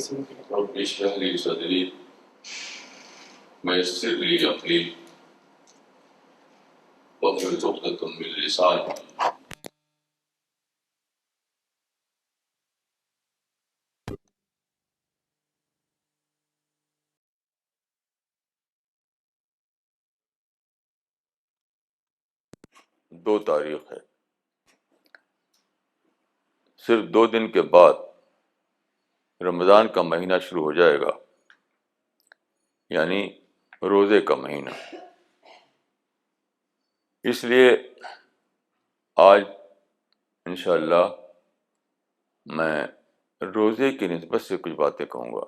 رب اشرح لي صدري ويسر لي أمري واحلل عقدة من لساني. دو تاریخ ہے، صرف 2 دن کے بعد رمضان کا مہینہ شروع ہو جائے گا، یعنی روزے کا مہینہ. اس لیے آج انشاءاللہ میں روزے کی نسبت سے کچھ باتیں کہوں گا.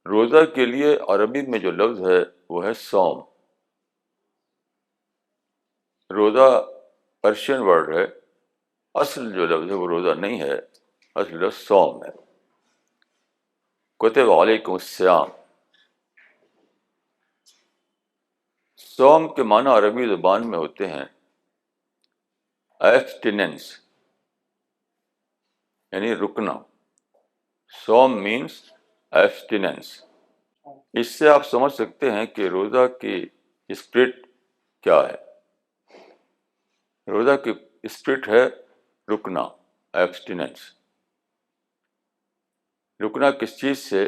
روزہ کے لیے عربی میں جو لفظ ہے وہ ہے صوم. روزہ پرشین ورڈ ہے، اصل جو لفظ ہے وہ روزہ نہیں ہے، اصل لفظ صوم ہے. کتب علیکم الصیام. صوم کے معنی عربی زبان میں ہوتے ہیں ایبسٹیننس، یعنی رکنا. صوم مینس ایبسٹیننس. اس سے آپ سمجھ سکتے ہیں کہ روزہ کی اسپرٹ کیا ہے. روزہ کی اسپرٹ ہے رکنا، ایبسٹیننس. رکنا کس چیز سے؟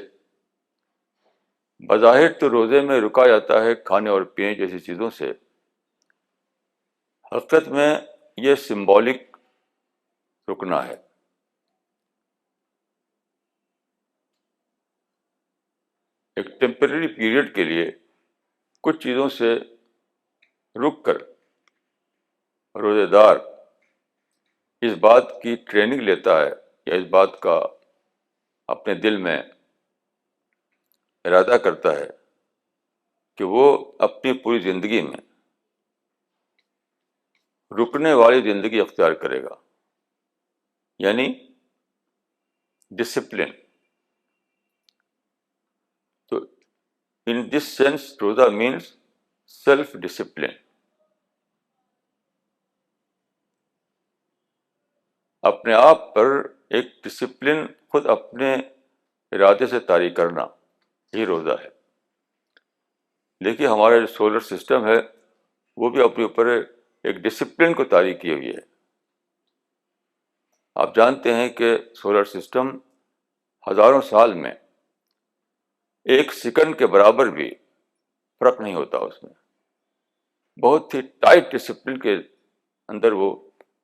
بظاہر تو روزے میں رکا جاتا ہے کھانے اور پینے جیسی چیزوں سے، حقیقت میں یہ سمبولک رکنا ہے. ایک ٹیمپرری پیریڈ کے لیے کچھ چیزوں سے رک کر روزے دار اس بات کی ٹریننگ لیتا ہے یا اس بات کا اپنے دل میں ارادہ کرتا ہے کہ وہ اپنی پوری زندگی میں رکنے والی زندگی اختیار کرے گا، یعنی ڈسپلن. تو ان دس سینس روزہ مینس سیلف ڈسپلن. اپنے آپ پر ایک ڈسپلن خود اپنے ارادے سے طاری کرنا، یہ روزہ ہے. دیکھیے ہمارا جو سولر سسٹم ہے وہ بھی اپنے اوپر ایک ڈسپلن کو طاری کی ہوئی ہے. آپ جانتے ہیں کہ سولر سسٹم ہزاروں سال میں 1 سیکنڈ کے برابر بھی فرق نہیں ہوتا اس میں. بہت ہی ٹائٹ ڈسپلن کے اندر وہ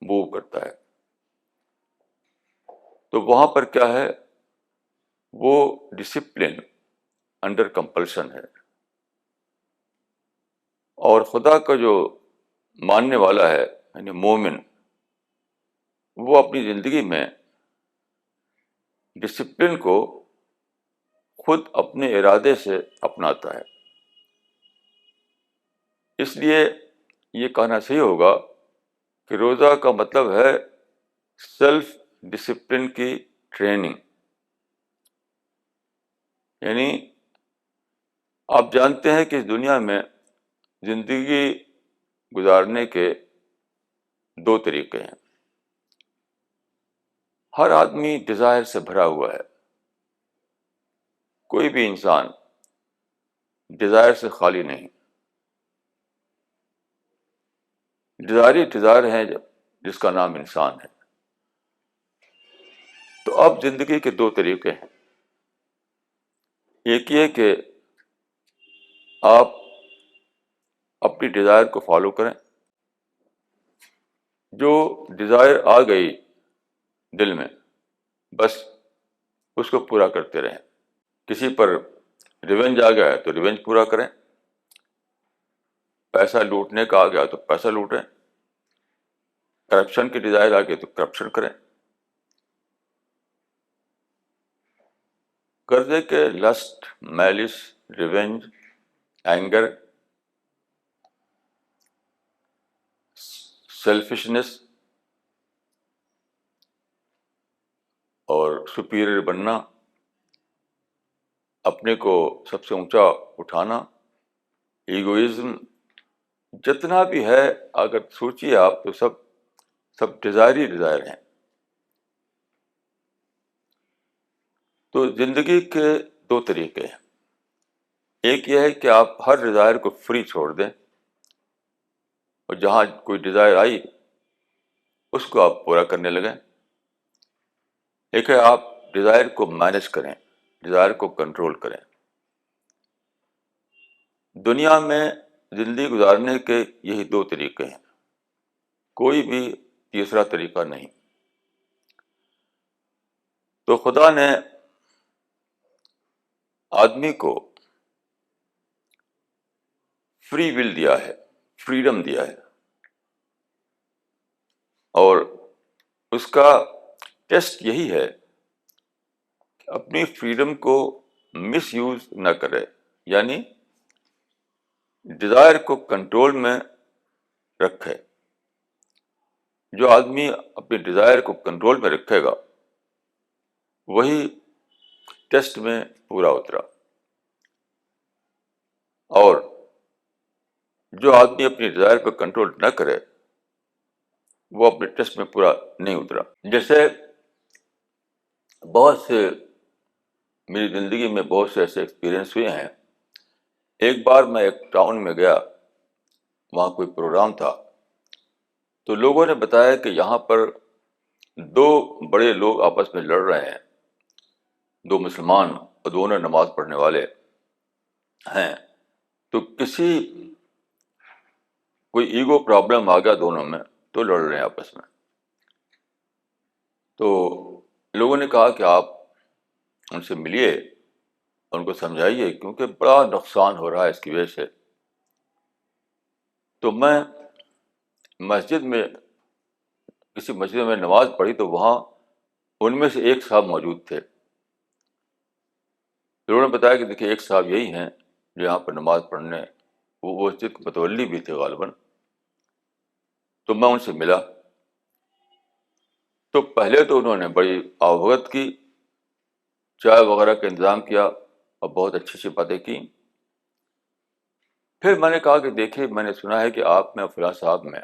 موو کرتا ہے. تو وہاں پر کیا ہے؟ وہ ڈسپلن انڈر کمپلشن ہے. اور خدا کا جو ماننے والا ہے یعنی مومن، وہ اپنی زندگی میں ڈسپلن کو خود اپنے ارادے سے اپناتا ہے. اس لیے یہ کہنا صحیح ہوگا کہ روزہ کا مطلب ہے سیلف ڈسپلن کی ٹریننگ. یعنی آپ جانتے ہیں کہ اس دنیا میں زندگی گزارنے کے 2 طریقے ہیں. ہر آدمی ڈیزائر سے بھرا ہوا ہے. کوئی بھی انسان ڈیزائر سے خالی نہیں. ڈیزائر ہیں جس کا نام انسان ہے. تو اب زندگی کے 2 طریقے ہیں. ایک یہ کہ آپ اپنی ڈیزائر کو فالو کریں. جو ڈیزائر آ گئی دل میں بس اس کو پورا کرتے رہیں. کسی پر ریونج آ گیا ہے تو ریونج پورا کریں. پیسہ لوٹنے کا آ گیا تو پیسہ لوٹیں. کرپشن کی ڈیزائر آ گئی تو کرپشن کریں. قرضے کے lust, malice, revenge, anger, selfishness اور سپیریئر بننا، اپنے کو سب سے اونچا اٹھانا، ایگوئزم، جتنا بھی ہے اگر سوچیے آپ تو سب ڈیزائر ہی ڈیزائر ہیں. تو زندگی کے دو طریقے ہیں. ایک یہ ہے کہ آپ ہر ڈیزائر کو فری چھوڑ دیں اور جہاں کوئی ڈیزائر آئی اس کو آپ پورا کرنے لگیں. ایک ہے آپ ڈیزائر کو مینج کریں، ڈیزائر کو کنٹرول کریں. دنیا میں زندگی گزارنے کے یہی دو طریقے ہیں، کوئی بھی تیسرا طریقہ نہیں. تو خدا نے آدمی کو فری ول دیا ہے، فریڈم دیا ہے، اور اس کا ٹیسٹ یہی ہے کہ اپنی فریڈم کو مس یوز نہ کرے، یعنی ڈیزائر کو کنٹرول میں رکھے. جو آدمی اپنی ڈیزائر کو کنٹرول میں رکھے گا وہی ٹیسٹ میں پورا اترا، اور جو آدمی اپنی ڈیزائر کو کنٹرول نہ کرے وہ اپنے ٹیسٹ میں پورا نہیں اترا. جیسے بہت سے میری زندگی میں بہت سے ایسے ایکسپیرئنس ہوئے ہیں. ایک بار میں ایک ٹاؤن میں گیا، وہاں کوئی پروگرام تھا، تو لوگوں نے بتایا کہ یہاں پر دو بڑے لوگ آپس میں لڑ رہے ہیں، دو مسلمان اور دونوں نماز پڑھنے والے ہیں. تو کوئی ایگو پرابلم آ گیا دونوں میں، تو لڑ رہے ہیں آپس میں. تو لوگوں نے کہا کہ آپ ان سے ملیے، ان کو سمجھائیے، کیونکہ بڑا نقصان ہو رہا ہے اس کی وجہ سے. تو میں مسجد میں کسی مسجد میں نماز پڑھی تو وہاں ان میں سے ایک صاحب موجود تھے. انہوں نے بتایا کہ دیکھیے ایک صاحب یہی ہیں جو یہاں پر نماز پڑھنے، وہ مسجد کے متولی بھی تھے غالباً. تو میں ان سے ملا تو پہلے تو انہوں نے بڑی آوبھگت کی، چائے وغیرہ کا انتظام کیا اور بہت اچھی اچھی باتیں کی. پھر میں نے کہا کہ دیکھیے میں نے سنا ہے کہ آپ میں فلاں صاحب میں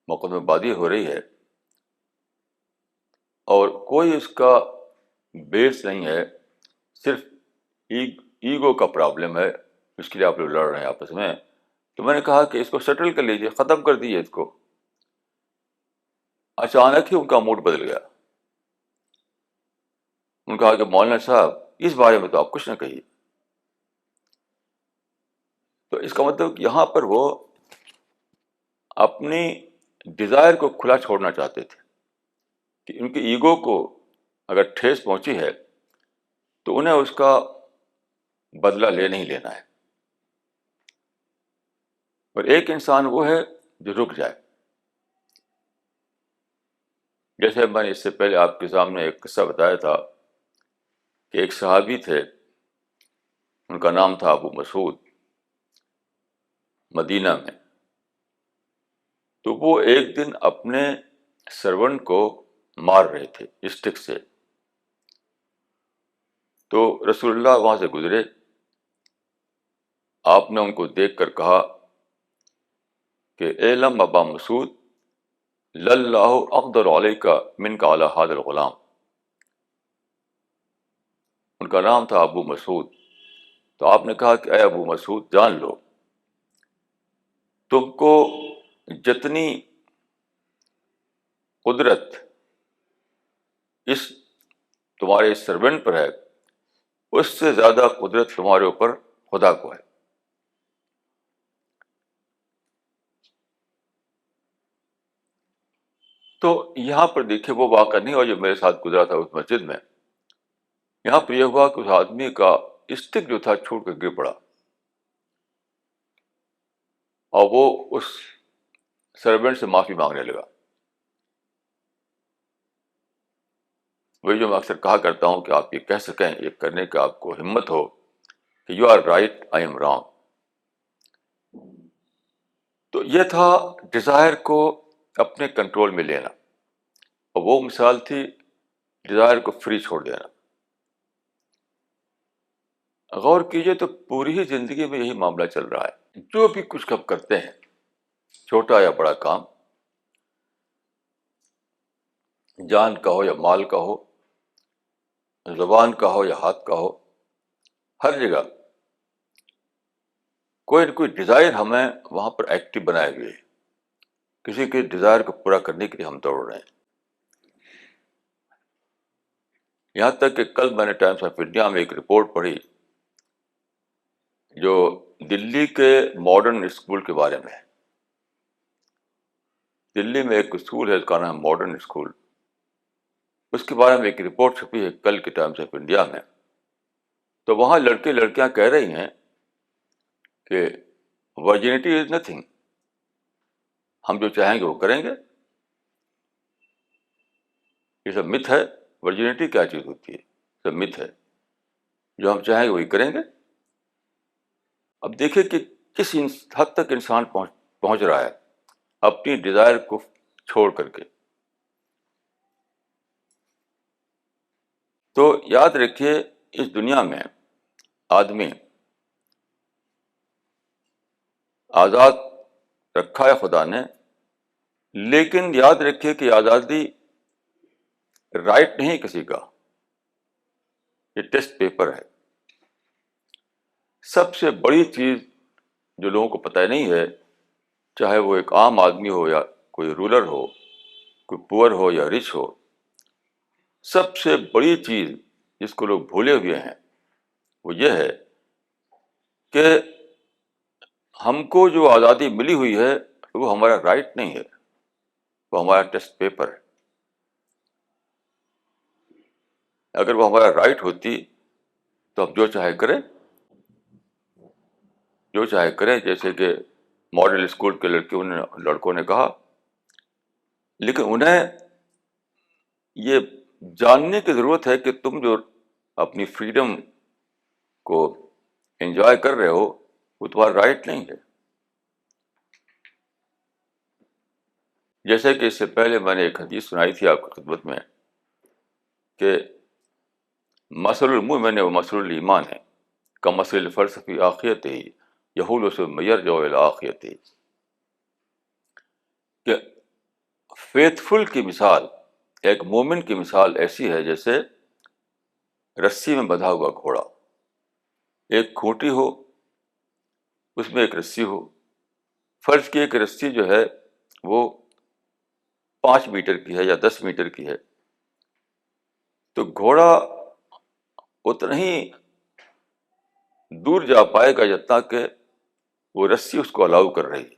مقدمہ بازی ہو رہی ہے اور کوئی اس کا بیس نہیں ہے، صرف ایگو کا پرابلم ہے، اس کے لیے آپ لوگ لڑ رہے ہیں آپس میں. تو میں نے کہا کہ اس کو سیٹل کر لیجیے، ختم کر دیجیے اس کو. اچانک ہی ان کا موڈ بدل گیا. ان کہا کہ مولانا صاحب اس بارے میں تو آپ کچھ نہ کہیے. تو اس کا مطلب کہ یہاں پر وہ اپنی ڈیزائر کو کھلا چھوڑنا چاہتے تھے کہ ان کے ایگو کو اگر ٹھیس پہنچی ہے تو انہیں اس کا بدلہ نہیں لینا ہے. اور ایک انسان وہ ہے جو رک جائے. جیسے میں نے اس سے پہلے آپ کے سامنے ایک قصہ بتایا تھا کہ ایک صحابی تھے، ان کا نام تھا ابو مسعود، مدینہ میں. تو وہ ایک دن اپنے سرونٹ کو مار رہے تھے اسٹک سے. تو رسول اللہ وہاں سے گزرے، آپ نے ان کو دیکھ کر کہا کہ اعلم ابا مسعود للہ اقدر علیک منک علی ھذا الغلام. ان کا نام تھا ابو مسعود. تو آپ نے کہا کہ اے ابو مسعود جان لو، تم کو جتنی قدرت اس تمہارے اس سرونٹ پر ہے اس سے زیادہ قدرت تمہارے اوپر خدا کو ہے. تو یہاں پر دیکھیں وہ واقعہ نہیں ہوا جو میرے ساتھ گزرا تھا اس مسجد میں. یہاں پر یہ ہوا کہ اس آدمی کا اسٹک جو تھا چھوٹ کر گر پڑا اور وہ اس سرونٹ سے معافی مانگنے لگا. وہی جو میں اکثر کہا کرتا ہوں کہ آپ یہ کہہ سکیں، یہ کرنے کا آپ کو ہمت ہو کہ you are right I am wrong. تو یہ تھا ڈیزائر کو اپنے کنٹرول میں لینا، اور وہ مثال تھی ڈیزائر کو فری چھوڑ دینا. غور کیجئے تو پوری ہی زندگی میں یہی معاملہ چل رہا ہے. جو بھی کچھ کب کرتے ہیں، چھوٹا یا بڑا کام، جان کا ہو یا مال کا ہو، زبان کا ہو یا ہاتھ کا ہو، ہر جگہ کوئی نہ کوئی ڈیزائر ہمیں وہاں پر ایکٹیو بنائے ہوئے ہے، کسی کے ڈیزائر کو پورا کرنے کے لیے ہم دوڑ رہے ہیں۔ یہاں تک کہ کل میں نے ٹائمس آف انڈیا میں ایک رپورٹ پڑھی جو دلی کے ماڈرن اسکول کے بارے میں ہے۔ دلی میں ایک اسکول ہے، اس کا نام ہے ماڈرن اسکول، اس کے بارے میں ایک رپورٹ چھپی ہے کل کے ٹائمس آف انڈیا میں۔ تو وہاں لڑکے لڑکیاں کہہ رہی ہیں کہ ورجینٹی از نتھنگ، ہم جو چاہیں گے وہ کریں گے۔ یہ سب مت ہے، ورجینٹی کیا چیز ہوتی ہے، سب مت ہے، جو ہم چاہیں گے وہی کریں گے۔ اب دیکھیں کہ کس حد تک انسان پہنچ رہا ہے اپنی ڈیزائر کو چھوڑ کر کے۔ تو یاد رکھیے اس دنیا میں آدمی آزاد رکھا ہے خدا نے، لیکن یاد رکھیے کہ آزادی رائٹ نہیں کسی کا، یہ ٹیسٹ پیپر ہے۔ سب سے بڑی چیز جو لوگوں کو پتہ نہیں ہے، چاہے وہ ایک عام آدمی ہو یا کوئی رولر ہو، کوئی پور ہو یا رچ ہو، سب سے بڑی چیز جس کو لوگ بھولے ہوئے ہیں وہ یہ ہے کہ ہم کو جو آزادی ملی ہوئی ہے وہ ہمارا رائٹ نہیں ہے، وہ ہمارا ٹیسٹ پیپر ہے۔ اگر وہ ہمارا رائٹ ہوتی تو ہم جو چاہے کریں، جو چاہے کریں، جیسے کہ ماڈل اسکول کے لڑکوں نے کہا۔ لیکن انہیں یہ جاننے کی ضرورت ہے کہ تم جو اپنی فریڈم کو انجوائے کر رہے ہو وہ تمہارا رائٹ نہیں ہے۔ جیسے کہ اس سے پہلے میں نے ایک حدیث سنائی تھی آپ کی خدمت میں کہ مثل المؤمن و مثل الایمان ہے کمثل الفرس فی عافیتہ یحول ثم یرجع الی عافیتہ، کہ فیتھ فل کی مثال، ایک مومن کی مثال ایسی ہے جیسے رسی میں بندھا ہوا گھوڑا، ایک کھوٹی ہو اس میں ایک رسی ہو، فرض کی ایک رسی جو ہے وہ 5 میٹر کی ہے یا 10 میٹر کی ہے، تو گھوڑا اتنا ہی دور جا پائے گا جتنا کہ وہ رسی اس کو الاؤ کر رہی ہے،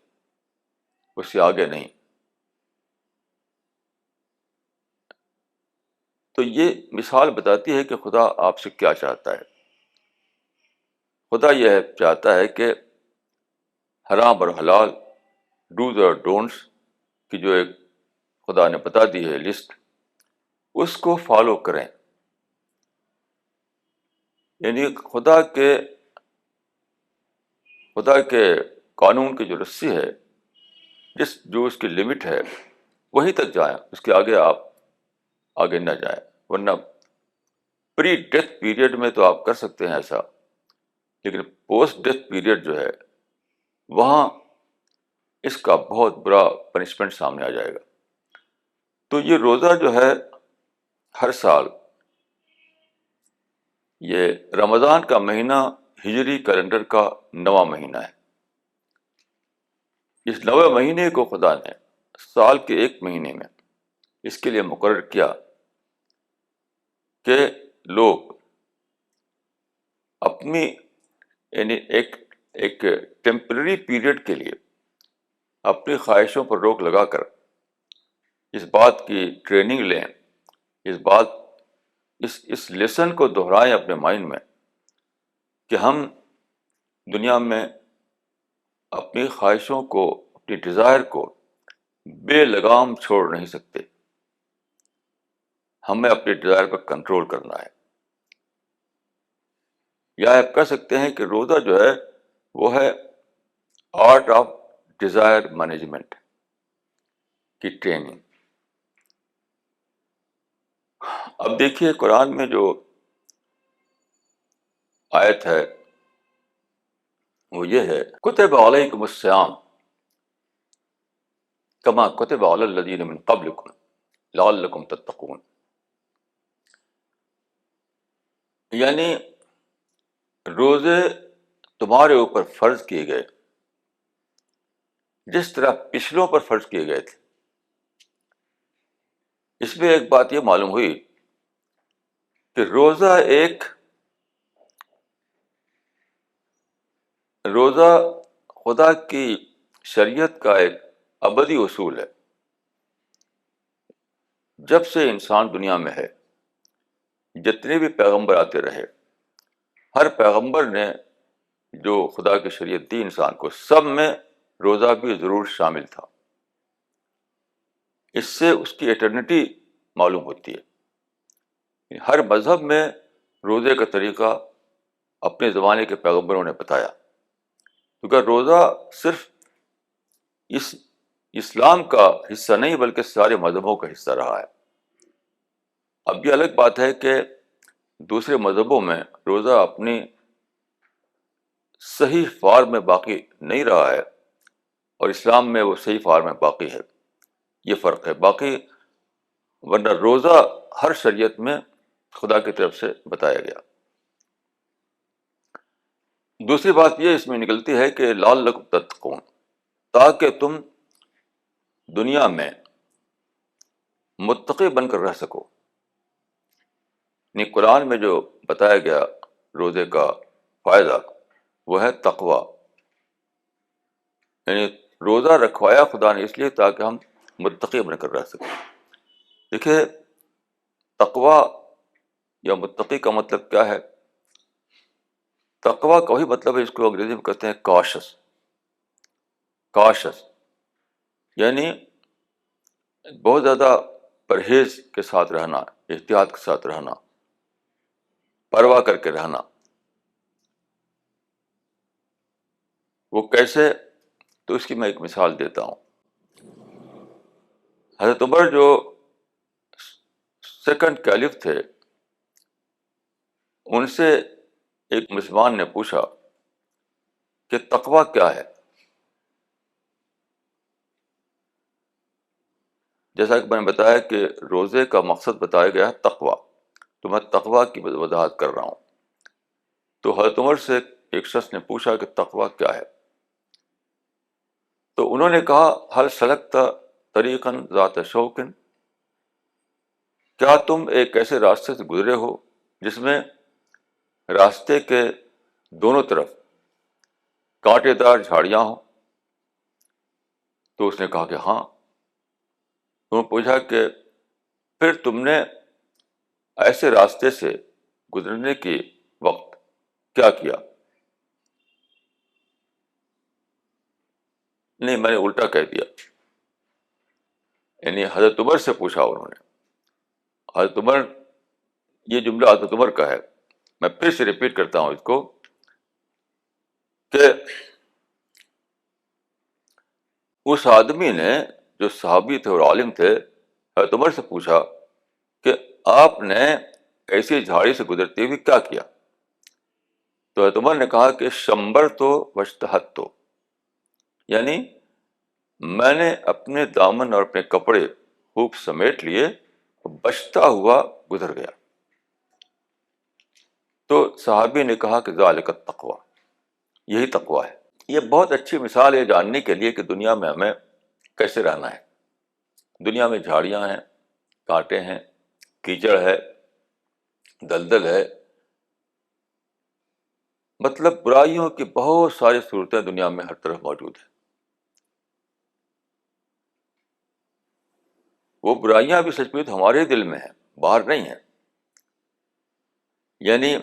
اس سے آگے نہیں۔ تو یہ مثال بتاتی ہے کہ خدا آپ سے کیا چاہتا ہے۔ خدا یہ چاہتا ہے کہ حرام اور حلال، ڈوز اور ڈونٹس کی جو ایک خدا نے بتا دی ہے لسٹ، اس کو فالو کریں۔ یعنی خدا کے قانون کی جو رسی ہے، جو اس کی لمٹ ہے وہیں تک جائیں، اس کے آگے آپ آگے نہ جائیں، ورنہ پری ڈیتھ پیریڈ میں تو آپ کر سکتے ہیں ایسا، لیکن پوسٹ ڈیتھ پیریڈ جو ہے وہاں اس کا بہت برا پنشمنٹ سامنے آ جائے گا۔ تو یہ روزہ جو ہے ہر سال، یہ رمضان کا مہینہ ہجری کیلنڈر کا 9واں مہینہ ہے۔ اس 9ویں مہینے کو خدا نے سال کے ایک مہینے میں اس کے لیے مقرر کیا کہ لوگ اپنی یعنی ایک ٹیمپرری پیریڈ کے لیے اپنی خواہشوں پر روک لگا کر اس بات کی ٹریننگ لیں، اس لیسن کو دہرائیں اپنے مائنڈ میں کہ ہم دنیا میں اپنی خواہشوں کو، اپنی ڈیزائر کو بے لگام چھوڑ نہیں سکتے، ہمیں اپنی ڈیزائر پر کنٹرول کرنا ہے۔ یا آپ کہہ سکتے ہیں کہ روزہ جو ہے وہ ہے آرٹ آف ڈیزائر مینجمنٹ کی ٹریننگ۔ اب دیکھیے قرآن میں جو آیت ہے وہ یہ ہے، کتب علیکم الصیام کما کتب علی الذین من قبلکم لعلکم تتقون۔ یعنی روزے تمہارے اوپر فرض کیے گئے جس طرح پچھلوں پر فرض کیے گئے تھے. اس میں ایک بات یہ معلوم ہوئی کہ روزہ خدا کی شریعت کا ایک ابدی اصول ہے. جب سے انسان دنیا میں ہے، جتنے بھی پیغمبر آتے رہے، ہر پیغمبر نے جو خدا کی شریعت دی انسان کو، سب میں روزہ بھی ضرور شامل تھا. اس سے اس کی ایٹرنیٹی معلوم ہوتی ہے. ہر مذہب میں روزے کا طریقہ اپنے زمانے کے پیغمبروں نے بتایا، کیونکہ روزہ صرف اسلام کا حصہ نہیں بلکہ سارے مذہبوں کا حصہ رہا ہے. اب یہ الگ بات ہے کہ دوسرے مذہبوں میں روزہ اپنی صحیح فارم میں باقی نہیں رہا ہے اور اسلام میں وہ صحیح فارم میں باقی ہے. یہ فرق ہے. باقی ورنہ روزہ ہر شریعت میں خدا کی طرف سے بتایا گیا. دوسری بات یہ اس میں نکلتی ہے کہ لعلکم تتقون، تاکہ تم دنیا میں متقی بن کر رہ سکو. یعنی قرآن میں جو بتایا گیا روزے کا فائدہ وہ ہے تقوی. یعنی روزہ رکھوایا خدا نے اس لیے تاکہ ہم متقی بن کر رہ سکیں. دیکھیے تقوی یا متقی کا مطلب کیا ہے؟ تقوی کا وہی مطلب ہے، اس کو انگریزی میں کہتے ہیں کاشس. یعنی بہت زیادہ پرہیز کے ساتھ رہنا، احتیاط کے ساتھ رہنا، پرواہ کر کے رہنا. وہ کیسے؟ تو اس کی میں ایک مثال دیتا ہوں. حضرت عمر جو سیکنڈ کیلف تھے، ان سے ایک مسلمان نے پوچھا کہ تقوی کیا ہے؟ جیسا کہ میں نے بتایا کہ روزے کا مقصد بتایا گیا ہے تقوی، تو میں تقوی کی وضاحت کر رہا ہوں. تو حضرت عمر سے ایک شخص نے پوچھا کہ تقوی کیا ہے؟ تو انہوں نے کہا هل سلکت طریقا ذات شوک، کیا تم ایک ایسے راستے سے گزرے ہو جس میں راستے کے دونوں طرف کانٹے دار جھاڑیاں ہوں؟ تو اس نے کہا کہ ہاں. انہوں نے پوچھا کہ پھر تم نے ایسے راستے سے گزرنے کے وقت کیا کیا؟ نہیں، میں نے الٹا کہہ دیا. یعنی حضرت عمر سے پوچھا انہوں نے. حضرت عمر، یہ جملہ حضرت عمر کا ہے، میں پھر سے ریپیٹ کرتا ہوں اس کو کہ اس آدمی نے جو صحابی تھے اور عالم تھے، حضرت عمر سے پوچھا کہ آپ نے ایسی جھاڑی سے گزرتے ہوئے کیا کیا؟ تو حضرت عمر نے کہا کہ شمبر تو وجتہد تو، یعنی میں نے اپنے دامن اور اپنے کپڑے خوب سمیٹ لیے، بچتا ہوا گزر گیا. تو صحابی نے کہا کہ ذالک التقوی، یہی تقوی ہے. یہ بہت اچھی مثال ہے جاننے کے لیے کہ دنیا میں ہمیں کیسے رہنا ہے. دنیا میں جھاڑیاں ہیں، کانٹے ہیں، کیچڑ ہے، دلدل ہے، مطلب برائیوں کی بہت ساری صورتیں دنیا میں ہر طرف موجود ہیں. وہ برائیاں بھی سچ میں تو ہمارے دل میں ہیں، باہر نہیں ہیں. یعنی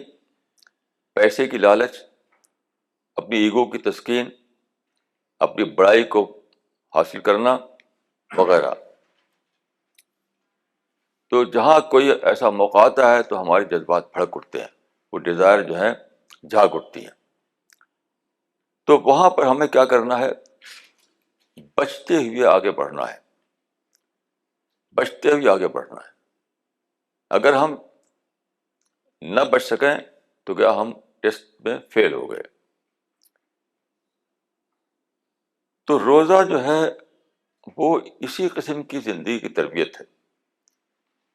پیسے کی لالچ، اپنی ایگو کی تسکین، اپنی بڑائی کو حاصل کرنا وغیرہ. تو جہاں کوئی ایسا موقع آتا ہے تو ہمارے جذبات بھڑک اٹھتے ہیں، وہ ڈیزائر جو ہے جاگ اٹھتی ہیں. تو وہاں پر ہمیں کیا کرنا ہے؟ بچتے ہوئے آگے بڑھنا ہے، بچتے ہوئے آگے بڑھنا ہے. اگر ہم نہ بچ سکیں تو کیا ہم ٹیسٹ میں فیل ہو گئے. تو روزہ جو ہے وہ اسی قسم کی زندگی کی تربیت ہے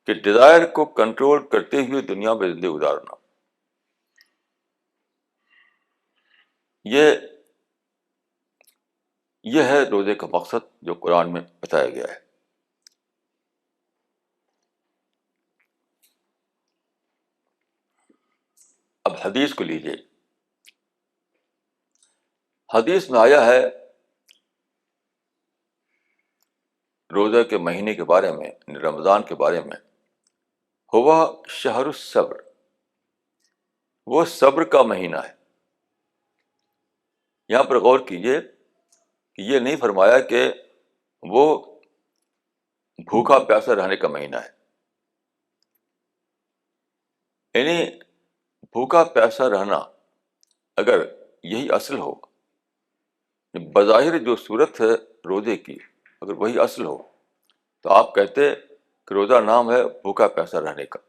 کہ ڈیزائر کو کنٹرول کرتے ہوئے دنیا میں زندگی گزارنا. یہ یہ ہے روزے کا مقصد جو قرآن میں بتایا گیا ہے. اب حدیث کو لیجیے. حدیث میں آیا ہے روزہ کے مہینے کے بارے میں، رمضان کے بارے میں، ہوا شہر الصبر، وہ صبر کا مہینہ ہے. یہاں پر غور کیجیے کہ یہ نہیں فرمایا کہ وہ بھوکا پیاسا رہنے کا مہینہ ہے. یعنی بھوکا پیاسا رہنا اگر یہی اصل ہو، بظاہر جو صورت ہے روزے کی اگر وہی اصل ہو تو آپ کہتے کہ روزہ نام ہے بھوکا پیاسا رہنے کا.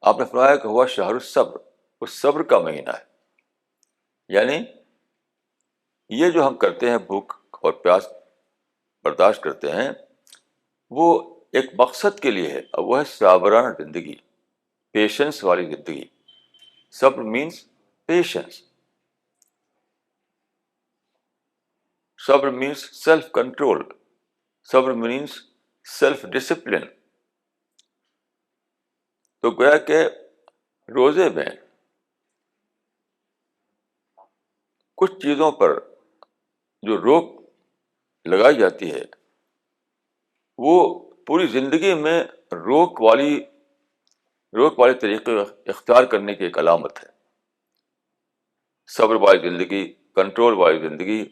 آپ نے فرمایا کہ ہوا شہر الصبر، وہ صبر کا مہینہ ہے. یعنی یہ جو ہم کرتے ہیں، بھوک اور پیاس برداشت کرتے ہیں، وہ ایک مقصد کے لیے ہے، اور وہ ہے صابرانہ زندگی، پیشنس والی زندگی. صبر مینس پیشنس. صبر مینس سیلف کنٹرول. صبر مینس سیلف ڈسپلن. تو گویا کہ روزے میں کچھ چیزوں پر جو روک لگائی جاتی ہے وہ پوری زندگی میں روک والے طریقے اختیار کرنے کی ایک علامت ہے. صبر والی زندگی، کنٹرول والی زندگی،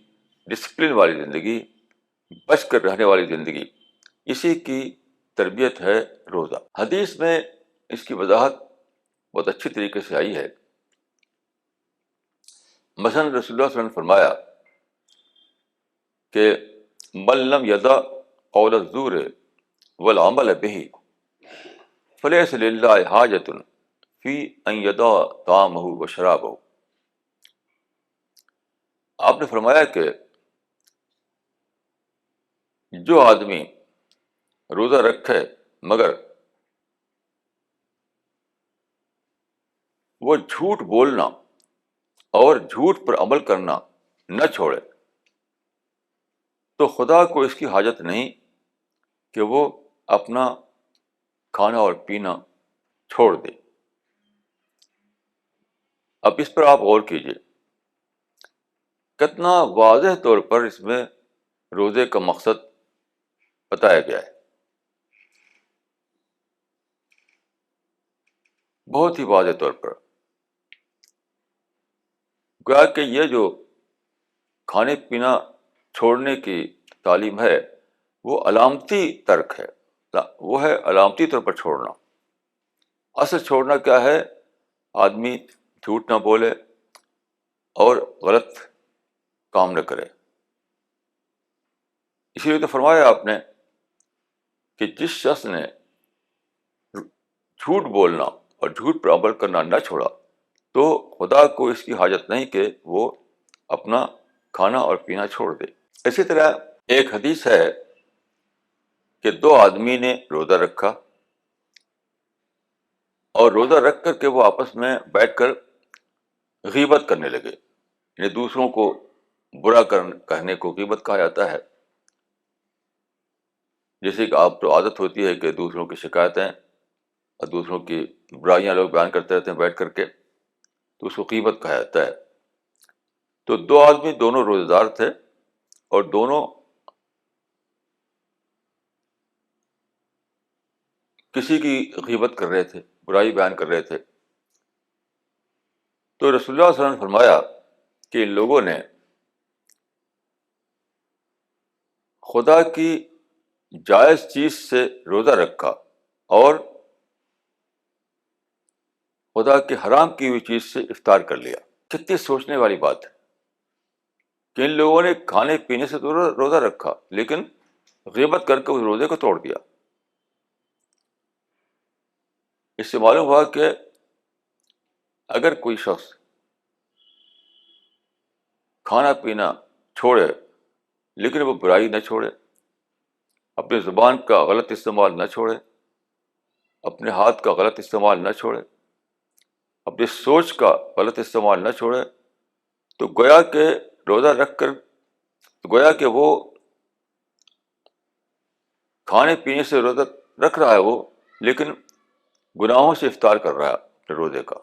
ڈسپلن والی زندگی، بچ کر رہنے والی زندگی، اسی کی تربیت ہے روزہ. حدیث میں اس کی وضاحت بہت اچھی طریقے سے آئی ہے. مثلا رسول اللہ صلی اللہ علیہ وسلم نے فرمایا کہ من لم یدع قول الزور والعمل به فلیس للہ حاجۃ فی ان یدع طعامہ وشرابہ. آپ نے فرمایا کہ جو آدمی روزہ رکھے مگر وہ جھوٹ بولنا اور جھوٹ پر عمل کرنا نہ چھوڑے تو خدا کو اس کی حاجت نہیں کہ وہ اپنا کھانا اور پینا چھوڑ دے. اب اس پر آپ غور کیجیے، کتنا واضح طور پر اس میں روزے کا مقصد بتایا گیا ہے. بہت ہی واضح طور پر. گویا کہ یہ جو کھانے پینا چھوڑنے کی تعلیم ہے وہ علامتی ترک ہے، وہ ہے علامتی طور پر چھوڑنا. اصل چھوڑنا کیا ہے؟ آدمی جھوٹ نہ بولے اور غلط کام نہ کرے. اسی لیے تو فرمایا آپ نے کہ جس شخص نے جھوٹ بولنا اور جھوٹ پر عمل کرنا نہ چھوڑا تو خدا کو اس کی حاجت نہیں کہ وہ اپنا کھانا اور پینا چھوڑ دے. اسی طرح ایک حدیث ہے کہ دو آدمی نے روزہ رکھا اور روزہ رکھ کر کے وہ آپس میں بیٹھ کر غیبت کرنے لگے. یعنی دوسروں کو برا کہنے کو غیبت کہا جاتا ہے. جیسے کہ آپ تو عادت ہوتی ہے کہ دوسروں کی شکایتیں اور دوسروں کی برائیاں لوگ بیان کرتے رہتے ہیں بیٹھ کر کے، تو اس کو غیبت کہا جاتا ہے. تو دو آدمی دونوں روزہ دار تھے اور دونوں کسی کی غیبت کر رہے تھے، برائی بیان کر رہے تھے. تو رسول اللہ صلی اللہ علیہ وسلم نے فرمایا کہ ان لوگوں نے خدا کی جائز چیز سے روزہ رکھا اور خدا کی حرام کی ہوئی چیز سے افطار کر لیا. کتنی سوچنے والی بات ہے کہ ان لوگوں نے کھانے پینے سے تو روزہ رکھا لیکن غیبت کر کے اس روزے کو توڑ دیا. اس سے معلوم ہوا کہ اگر کوئی شخص کھانا پینا چھوڑے لیکن وہ برائی نہ چھوڑے، اپنی زبان کا غلط استعمال نہ چھوڑے، اپنے ہاتھ کا غلط استعمال نہ چھوڑے، اپنی سوچ کا غلط استعمال نہ چھوڑے، تو گویا کہ روزہ رکھ کر گویا کہ وہ کھانے پینے سے روزہ رکھ رہا ہے وہ، لیکن گناہوں سے افطار کر رہا ہے اپنے روزے کا،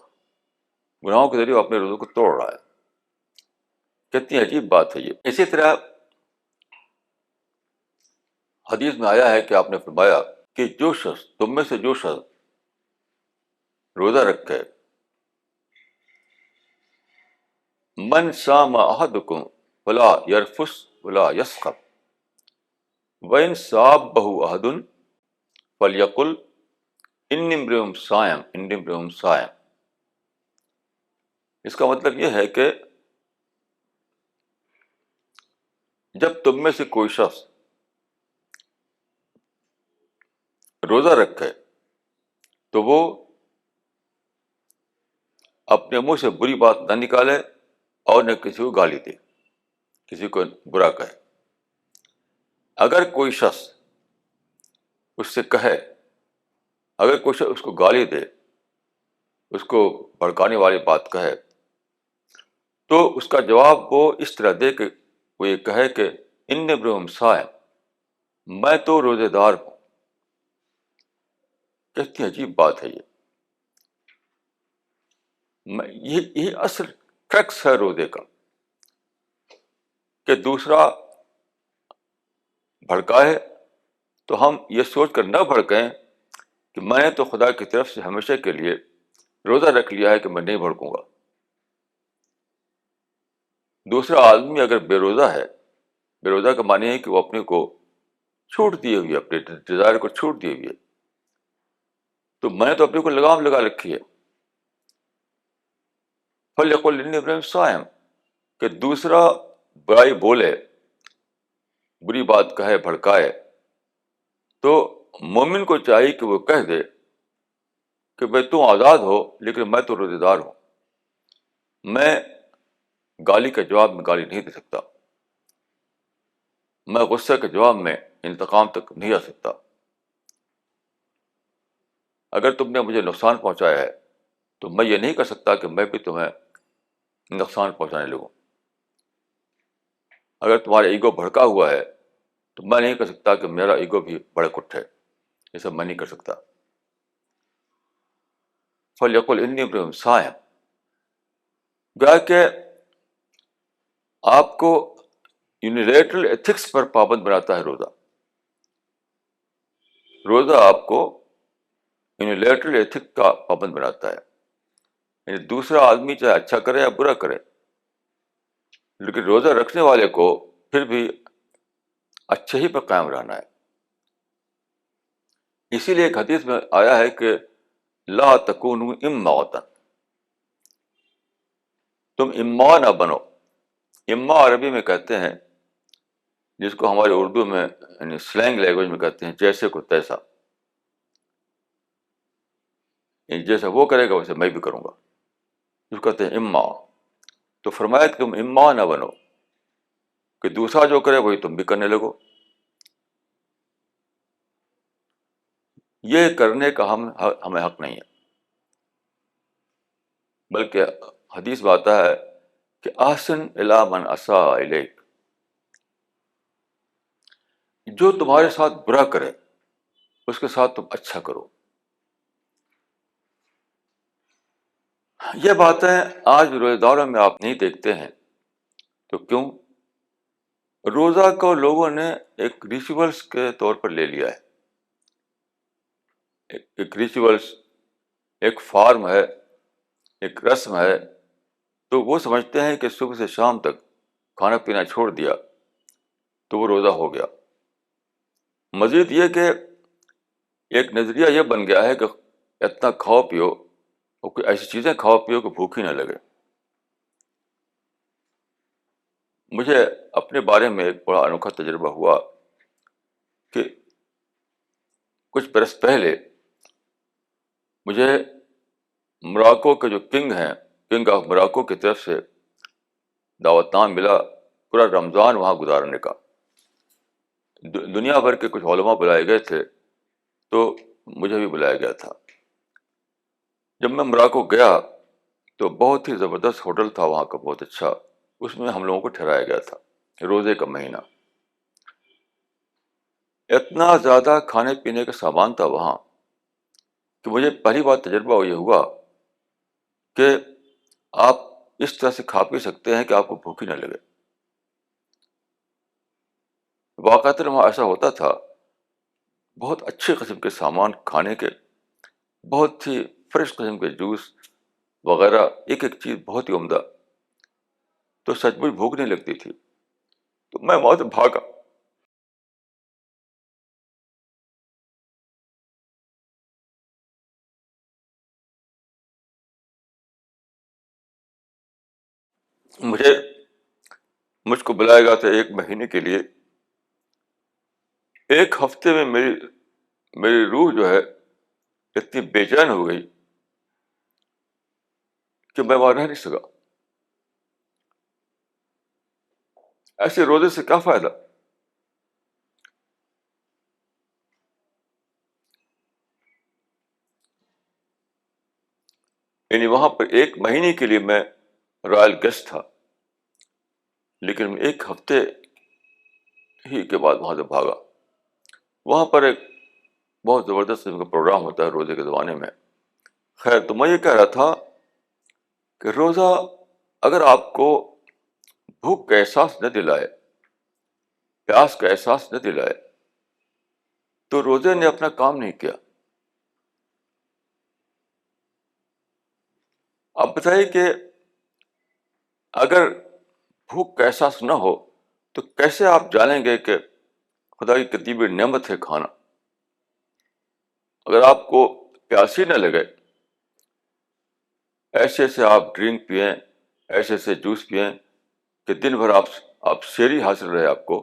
گناہوں کے ذریعے وہ اپنے روزے کو توڑ رہا ہے. کتنی عجیب بات ہے یہ. اسی طرح حدیث میں آیا ہے کہ آپ نے فرمایا کہ جو شخص تم میں سے جو شخص روزہ رکھے، من صام احدکم فلا یرفس ولا یسخب وان صابہ احد فلیقل انی امرؤ صائم انی امرؤ صائم. اس کا مطلب یہ ہے کہ جب تم میں سے کوئی شخص روزہ رکھے تو وہ اپنے منہ سے بری بات نہ نکالے اور نہ کسی کو گالی دے، کسی کو برا کہے. اگر کوئی شخص اس سے کہے، اگر کوئی شخص اس کو گالی دے، اس کو بھڑکانے والی بات کہے، تو اس کا جواب وہ اس طرح دے کہ وہ یہ کہے کہ ان امرؤ صائم، میں تو روزے دار ہوں. کتنی عجیب بات ہے یہ. یہ اصل کرکس ہے روزے کا، کہ دوسرا بھڑکائے تو ہم یہ سوچ کر نہ بھڑکیں کہ میں نے تو خدا کی طرف سے ہمیشہ کے لیے روزہ رکھ لیا ہے کہ میں نہیں بھڑکوں گا. دوسرا آدمی اگر بے روزہ ہے، بے روزہ کا معنی ہے کہ وہ اپنے کو چھوٹ دیے ہوئی ہے، اپنے ڈیزائر کو چھوٹ دیے ہوئی ہے، تو میں نے تو اپنے کو لگام لگا رکھی ہے. فلیقل انی امرؤ صائم، کہ دوسرا برائی بولے، بری بات کہے، بھڑکائے، تو مومن کو چاہیے کہ وہ کہہ دے کہ بھائی تم آزاد ہو لیکن میں تو روزے دار ہوں، میں گالی کے جواب میں گالی نہیں دے سکتا، میں غصے کے جواب میں انتقام تک نہیں آ سکتا. اگر تم نے مجھے نقصان پہنچایا ہے تو میں یہ نہیں کر سکتا کہ میں بھی تمہیں نقصان پہنچانے لگوں. اگر تمہارا ایگو بھڑکا ہوا ہے تو میں نہیں کر سکتا کہ میرا ایگو بھی بھڑک اٹھے، یہ سب میں نہیں کر سکتا. فلیقل انی امرؤ صائم، گویا کہ آپ کو یونیلیٹرل ایتھکس پر پابند بناتا ہے روزہ. روزہ آپ کو یونیلیٹرل ایتھکس کا پابند بناتا ہے، یعنی دوسرا آدمی چاہے اچھا کرے یا برا کرے، لیکن روزہ رکھنے والے کو پھر بھی اچھے ہی پہ قائم رہنا ہے. اسی لیے ایک حدیث میں آیا ہے کہ لا تکونوا امعاۃ، تم اماں نہ بنو. اماں عربی میں کہتے ہیں جس کو ہمارے اردو میں یعنی سلینگ لینگویج میں کہتے ہیں جیسے کو تیسا، یعنی جیسا وہ کرے گا ویسے میں بھی کروں گا، جس کو کہتے ہیں اماں. تو فرمایا کہ تم اماں نہ بنو، کہ دوسرا جو کرے وہی تم بھی کرنے لگو. یہ کرنے کا ہمیں حق نہیں ہے، بلکہ حدیث میں آتا ہے کہ احسن الی من اساء الیک، جو تمہارے ساتھ برا کرے اس کے ساتھ تم اچھا کرو. یہ باتیں آج روزہ داروں میں آپ نہیں دیکھتے ہیں. تو کیوں؟ روزہ کو لوگوں نے ایک ریچولس کے طور پر لے لیا ہے. ایک ریچولس، ایک فارم ہے، ایک رسم ہے. تو وہ سمجھتے ہیں کہ صبح سے شام تک کھانا پینا چھوڑ دیا تو وہ روزہ ہو گیا. مزید یہ کہ ایک نظریہ یہ بن گیا ہے کہ اتنا کھاؤ پیو اور کوئی ایسی چیزیں کھاؤ پیو کہ بھوک ہی نہ لگے. مجھے اپنے بارے میں ایک بڑا انوکھا تجربہ ہوا کہ کچھ برس پہلے مجھے موراکو کے جو کنگ آف موراکو کی طرف سے دعوت نامہ ملا پورا رمضان وہاں گزارنے کا. دنیا بھر کے کچھ علماء بلائے گئے تھے تو مجھے بھی بلایا گیا تھا. جب میں موراکو گیا تو بہت ہی زبردست ہوٹل تھا وہاں کا، بہت اچھا. اس میں ہم لوگوں کو ٹھہرایا گیا تھا. روزے کا مہینہ. اتنا زیادہ کھانے پینے کا سامان تھا وہاں کہ مجھے پہلی بار تجربہ یہ ہوا کہ آپ اس طرح سے کھا پی سکتے ہیں کہ آپ کو بھوک ہی نہ لگے. واقعتاً وہاں ایسا ہوتا تھا. بہت اچھے قسم کے سامان کھانے کے، بہت ہی فریش قسم کے جوس وغیرہ، ایک ایک چیز بہت ہی عمدہ. تو سچ مچ بھوک نہیں لگتی تھی. تو میں وہاں سے بھاگا. مجھ کو بلایا گیا تھا 1 مہینے کے لیے. 1 ہفتے میں میری روح جو ہے اتنی بے چین ہو گئی کہ میں وہاں رہ نہیں سکا. ایسے روزے سے کیا فائدہ؟ یعنی وہاں پر 1 مہینے کے لیے میں رائل گیسٹ تھا، لیکن 1 ہفتے ہی کے بعد وہاں سے بھاگا. وہاں پر ایک بہت زبردست قسم کا پروگرام ہوتا ہے روزے کے زمانے میں. خیر، تو میں یہ کہہ رہا تھا کہ روزہ اگر آپ کو بھوک کا احساس نہ دلائے، پیاس کا احساس نہ دلائے، تو روزے نے اپنا کام نہیں کیا. آپ بتائیے کہ اگر بھوک کا احساس نہ ہو تو کیسے آپ جانیں گے کہ خدا کی کتنی بڑی نعمت ہے کھانا؟ اگر آپ کو پیاس ہی نہ لگے، ایسے ایسے آپ ڈرنک پئیں، ایسے ایسے جوس پئیں کہ دن بھر آپ شیری حاصل رہے آپ کو،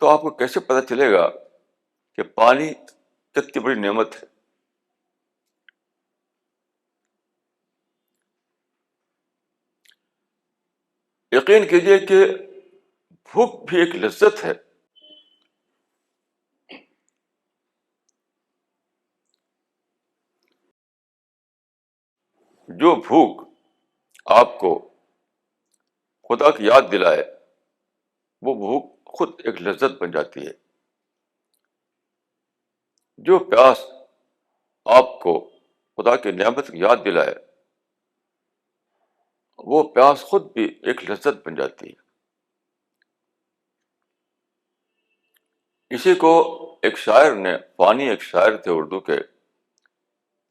تو آپ کو کیسے پتہ چلے گا کہ پانی کتنی بڑی نعمت ہے؟ یقین کیجئے کہ بھوک بھی ایک لذت ہے. جو بھوک آپ کو خدا کی یاد دلائے، وہ بھوک خود ایک لذت بن جاتی ہے. جو پیاس آپ کو خدا کی نعمت کی یاد دلائے، وہ پیاس خود بھی ایک لذت بن جاتی ہے. اسی کو ایک شاعر نے، فانی ایک شاعر تھے اردو کے،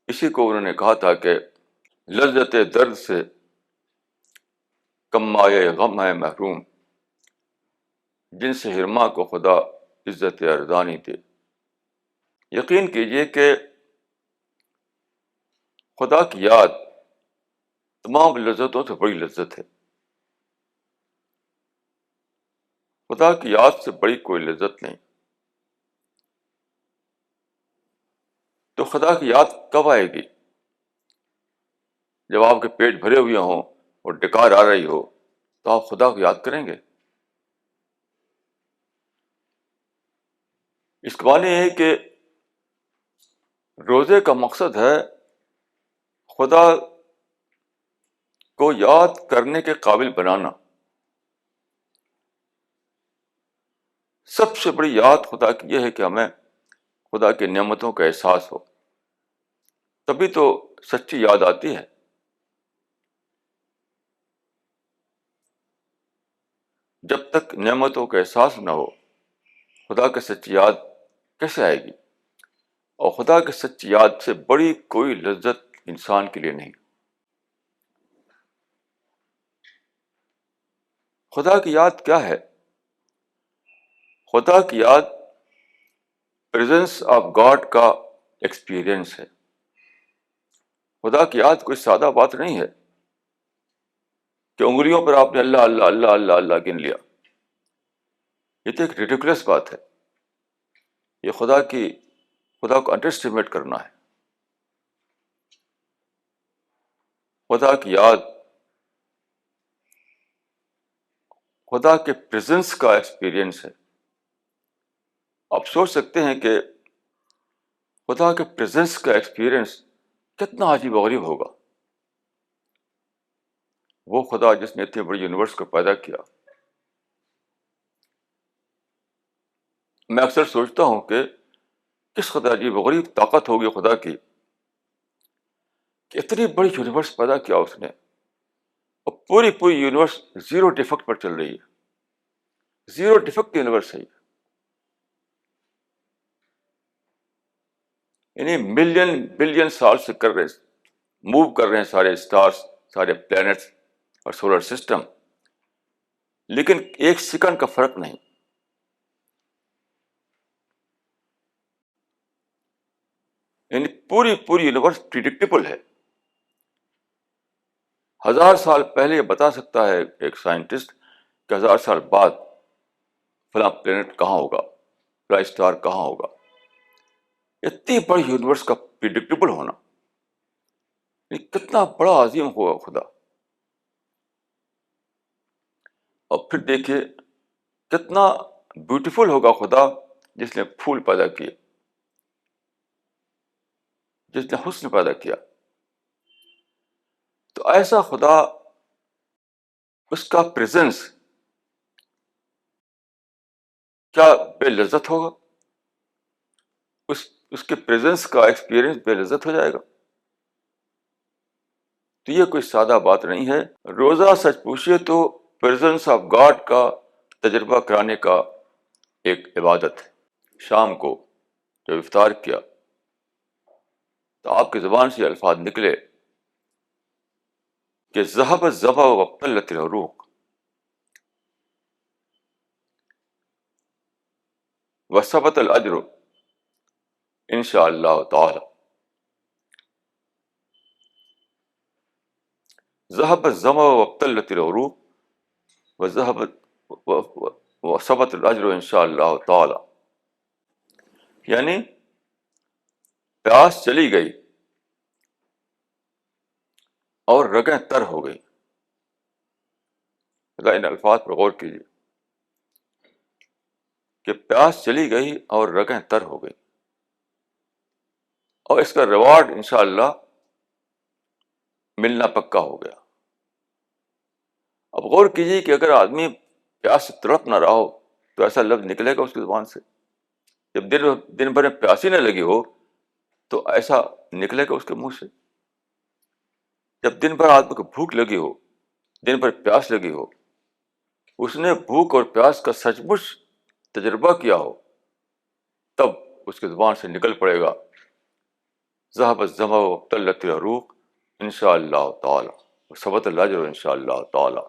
اسی کو انہوں نے کہا تھا کہ لذت درد سے کم مایہ غم ہے محروم، جن سے حرما کو خدا عزت ارزانی دے. یقین کیجئے کہ خدا کی یاد تمام لذتوں سے بڑی لذت ہے. خدا کی یاد سے بڑی کوئی لذت نہیں. تو خدا کی یاد کب آئے گی؟ جب آپ کے پیٹ بھرے ہوئے ہوں اور ڈکار آ رہی ہو تو آپ خدا کو یاد کریں گے. اس کے معنی یہ ہے کہ روزے کا مقصد ہے خدا کو یاد کرنے کے قابل بنانا. سب سے بڑی یاد خدا کی یہ ہے کہ ہمیں خدا کی نعمتوں کا احساس ہو، تبھی تو سچی یاد آتی ہے. جب تک نعمتوں کا احساس نہ ہو، خدا کی سچی یاد کیسے آئے گی؟ اور خدا کی سچی یاد سے بڑی کوئی لذت انسان کے لیے نہیں. خدا کی یاد کیا ہے؟ خدا کی یاد پریزنس آف گاڈ کا ایکسپیرئنس ہے. خدا کی یاد کوئی سادہ بات نہیں ہے کہ انگلیوں پر آپ نے اللہ اللہ اللہ اللہ اللہ گن لیا. یہ تو ایک ریڈیکولس بات ہے. یہ خدا کو انڈر اسٹیمیٹ کرنا ہے. خدا کی یاد خدا کے پریزنس کا ایکسپیرئنس ہے. آپ سوچ سکتے ہیں کہ خدا کے پریزنس کا ایکسپیرئنس کتنا عجیب و غریب ہوگا. وہ خدا جس نے اتنے بڑے یونیورس کو پیدا کیا. میں اکثر سوچتا ہوں کہ کس قدر عجیب و غریب طاقت ہوگی خدا کی کہ اتنی بڑی یونیورس پیدا کیا اس نے، اور پوری پوری یونیورس زیرو ڈیفیکٹ پر چل رہی ہے. زیرو ڈیفیکٹ یونیورس ہے. یعنی ملین بلین سال سے کر رہے موو کر رہے ہیں سارے اسٹارس، سارے پلانٹس اور سولر سسٹم، لیکن ایک سیکنڈ کا فرق نہیں. یعنی پوری پوری یونیورس پریڈکٹیبل ہے. 1000 سال پہلے یہ بتا سکتا ہے ایک سائنٹسٹ کہ 1000 سال بعد فلاں پلانٹ کہاں ہوگا، فلاں اسٹار کہاں ہوگا. اتنی بڑی یونیورس کا پریڈکٹیبل ہونا، یہ کتنا بڑا عظیم ہوگا خدا. اور پھر دیکھیے کتنا بیوٹیفل ہوگا خدا جس نے پھول پیدا کیے، جس نے حسن پیدا کیا. تو ایسا خدا، اس کا پریزنس کیا بے لذت ہوگا. اس کے پریزنس کا ایکسپیرئنس بے لذت ہو جائے گا. تو یہ کوئی سادہ بات نہیں ہے. روزہ سچ پوچھیے تو پریزنس آف گاڈ کا تجربہ کرانے کا ایک عبادت ہے. شام کو جب افطار کیا تو آپ کی زبان سے الفاظ نکلے کہ ذهب الظمأ وابتلت العروق وثبت الاجر ان شاء اللہ تعالی. ذهب الظمأ وابتلت العروق وثبت الاجر ان شاء اللہ تعالی. یعنی پیاس چلی گئی اور رگیں تر ہو گئی. ان الفاظ پر غور کیجیے کہ پیاس چلی گئی اور رگیں تر ہو گئی، اور اس کا ریوارڈ انشاءاللہ ملنا پکا ہو گیا. اب غور کیجیے کہ اگر آدمی پیاس سے تڑپ نہ رہا ہو تو ایسا لفظ نکلے گا اس کی زبان سے. جب دن بھر میں پیاس ہی نہ لگی ہو تو ایسا نکلے گا اس کے منہ سے. جب دن بھر آدمی کو بھوک لگی ہو، دن بھر پیاس لگی ہو، اس نے بھوک اور پیاس کا سچ مچ تجربہ کیا ہو، تب اس کی زبان سے نکل پڑے گا ذهب الظمأ وابتلت العروق ان شاء اللہ تعالی وثبت الاجر ان شاء اللہ تعالی.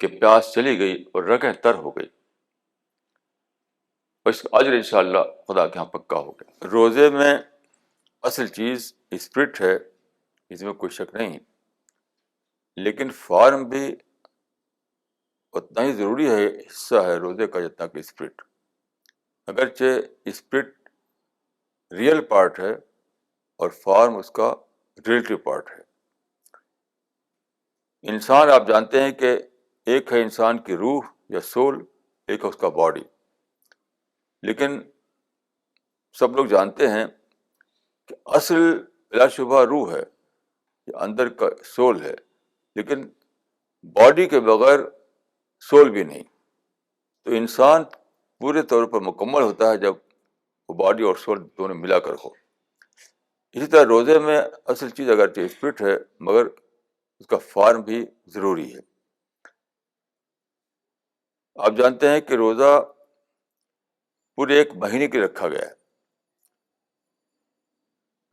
کہ پیاس چلی گئی اور رگیں تر ہو گئی، اور اس کا اجر انشاءاللہ خدا کے ہاں پکا ہو گیا. روزے میں اصل چیز اسپرٹ ہے، اس میں کوئی شک نہیں، لیکن فارم بھی اتنا ہی ضروری ہے، حصہ ہے روزے کا جتنا کہ اسپرٹ. اگرچہ اسپرٹ ریئل پارٹ ہے اور فارم اس کا ریلیٹو پارٹ ہے. انسان آپ جانتے ہیں کہ ایک ہے انسان کی روح یا سول، ایک ہے اس کا باڈی. لیکن سب لوگ جانتے ہیں کہ اصل بلا شبہ روح ہے، یہ اندر کا سول ہے، لیکن باڈی کے بغیر سول بھی نہیں. تو انسان پورے طور پر مکمل ہوتا ہے جب وہ باڈی اور سول دونوں ملا کر ہو. اسی طرح روزے میں اصل چیز اگرچہ اسپرٹ ہے مگر اس کا فارم بھی ضروری ہے. آپ جانتے ہیں کہ روزہ پورے 1 مہینے کے رکھا گیا ہے.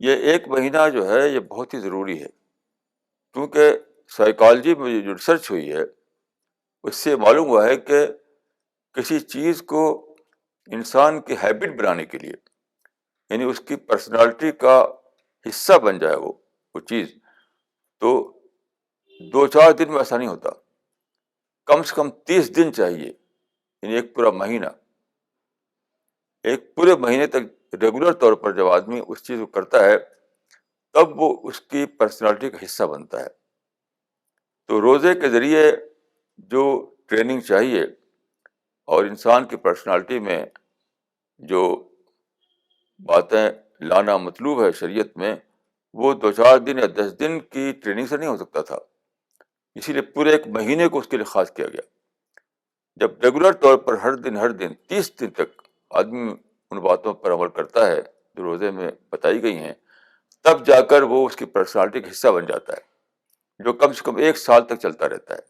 یہ 1 مہینہ جو ہے یہ بہت ہی ضروری ہے، کیونکہ سائیکالوجی میں جو ریسرچ ہوئی ہے اس سے معلوم ہوا ہے کہ کسی چیز کو انسان کی ہیبٹ بنانے کے لیے، یعنی اس کی پرسنالٹی کا حصہ بن جائے وہ چیز، تو 2-4 دن میں ایسا نہیں ہوتا. کم سے کم 30 دن چاہیے، یعنی 1 پورا مہینہ. 1 پورے مہینے تک ریگولر طور پر جب آدمی اس چیز کو کرتا ہے تب وہ اس کی پرسنالٹی کا حصہ بنتا ہے. تو روزے کے ذریعے جو ٹریننگ چاہیے اور انسان کی پرسنالٹی میں جو باتیں لانا مطلوب ہے شریعت میں، وہ 2-4 دن یا 10 دن کی ٹریننگ سے نہیں ہو سکتا تھا، اسی لیے پورے ایک مہینے کو اس کے لیے خاص کیا گیا. جب ریگولر طور پر ہر دن 30 دن تک آدمی ان باتوں پر عمل کرتا ہے جو روزے میں بتائی گئی ہیں، تب جا کر وہ اس کی پرسنالٹی کا حصہ بن جاتا ہے، جو کم سے کم 1 سال تک چلتا رہتا ہے.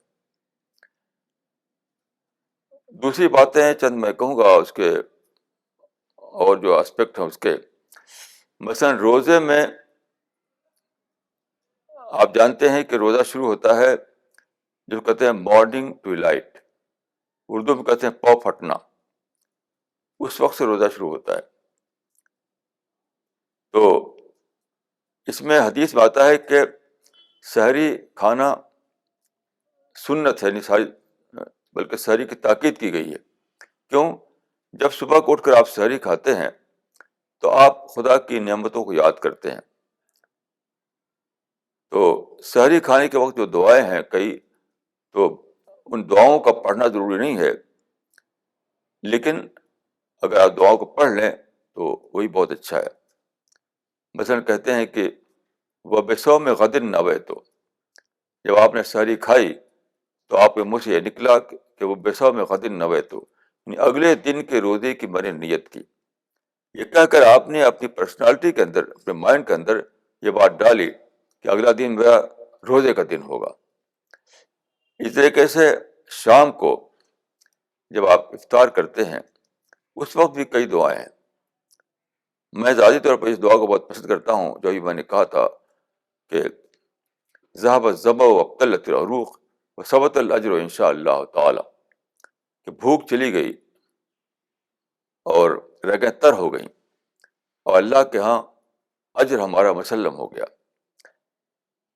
دوسری باتیں چند میں کہوں گا اس کے، اور جو اسپیکٹ ہیں اس کے. مثلا روزے میں آپ جانتے ہیں کہ روزہ شروع ہوتا ہے جو کہتے ہیں مارننگ ٹو لائٹ، اردو میں کہتے ہیں پاؤ پھٹنا، اس وقت سے روزہ شروع ہوتا ہے. تو اس میں حدیث میں آتا ہے کہ سحری کھانا سنت ہے، یعنی ساری، بلکہ سحری کی تاکید کی گئی ہے. کیوں؟ جب صبح کو اٹھ کر آپ سحری کھاتے ہیں تو آپ خدا کی نعمتوں کو یاد کرتے ہیں. تو سحری کھانے کے وقت جو دعائیں ہیں کئی، تو ان دعاؤں کا پڑھنا ضروری نہیں ہے، لیکن اگر آپ دعاؤں کو پڑھ لیں تو وہی بہت اچھا ہے. مثلا کہتے ہیں کہ وہ بسو میں غدن نوے، تو جب آپ نے سحری کھائی تو آپ کے منہ سے یہ نکلا کہ وہ بسو میں غدن نوے، تو یعنی اگلے دن کے روزے کی میں نے نیت کی. یہ کہہ کر آپ نے اپنی پرسنالٹی کے اندر، اپنے مائنڈ کے اندر یہ بات ڈالی کہ اگلا دن میرا روزے کا دن ہوگا. اس طریقے سے شام کو جب آپ افطار کرتے ہیں اس وقت بھی کئی دعائیں ہیں. میں ذاتی طور پر اس دعا کو بہت پسند کرتا ہوں جو ابھی میں نے کہا تھا کہ ذهب الظمأ وابتلت العروق وثبت الاجر ان شاء اللہ تعالی، کہ بھوک چلی گئی اور رگیں تر ہو گئیں اور اللہ کے ہاں اجر ہمارا مسلم ہو گیا.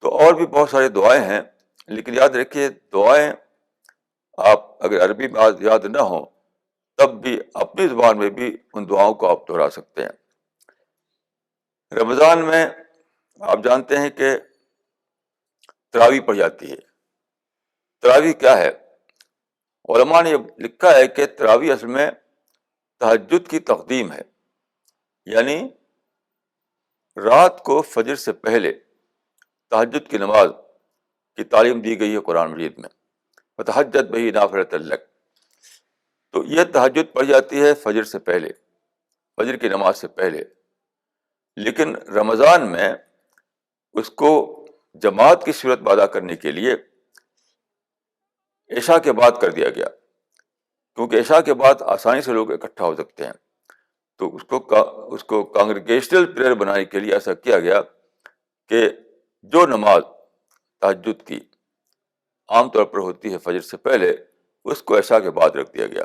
تو اور بھی بہت ساری دعائیں ہیں، لیکن یاد رکھیے دعائیں آپ اگر عربی میں یاد نہ ہوں تب بھی اپنی زبان میں بھی ان دعاؤں کو آپ دہرا سکتے ہیں. رمضان میں آپ جانتے ہیں کہ تراویح پڑھی جاتی ہے. تراویح کیا ہے؟ علماء نے یہ لکھا ہے کہ تراویح اصل میں تہجد کی تقدیم ہے، یعنی رات کو فجر سے پہلے تہجد کی نماز کی تعلیم دی گئی ہے قرآن مجید میں. وتہجد بہ نافلۃ لک، تو یہ تہجد پڑھی جاتی ہے فجر سے پہلے، فجر کی نماز سے پہلے. لیکن رمضان میں اس کو جماعت کی صورت میں ادا کرنے کے لیے عشاء کے بعد کر دیا گیا، کیونکہ عشاء کے بعد آسانی سے لوگ اکٹھا ہو سکتے ہیں. تو اس کو کانگریگیشنل پریئر بنانے کے لیے ایسا کیا گیا کہ جو نماز تہجد کی عام طور پر ہوتی ہے فجر سے پہلے، اس کو عشاء کے بعد رکھ دیا گیا.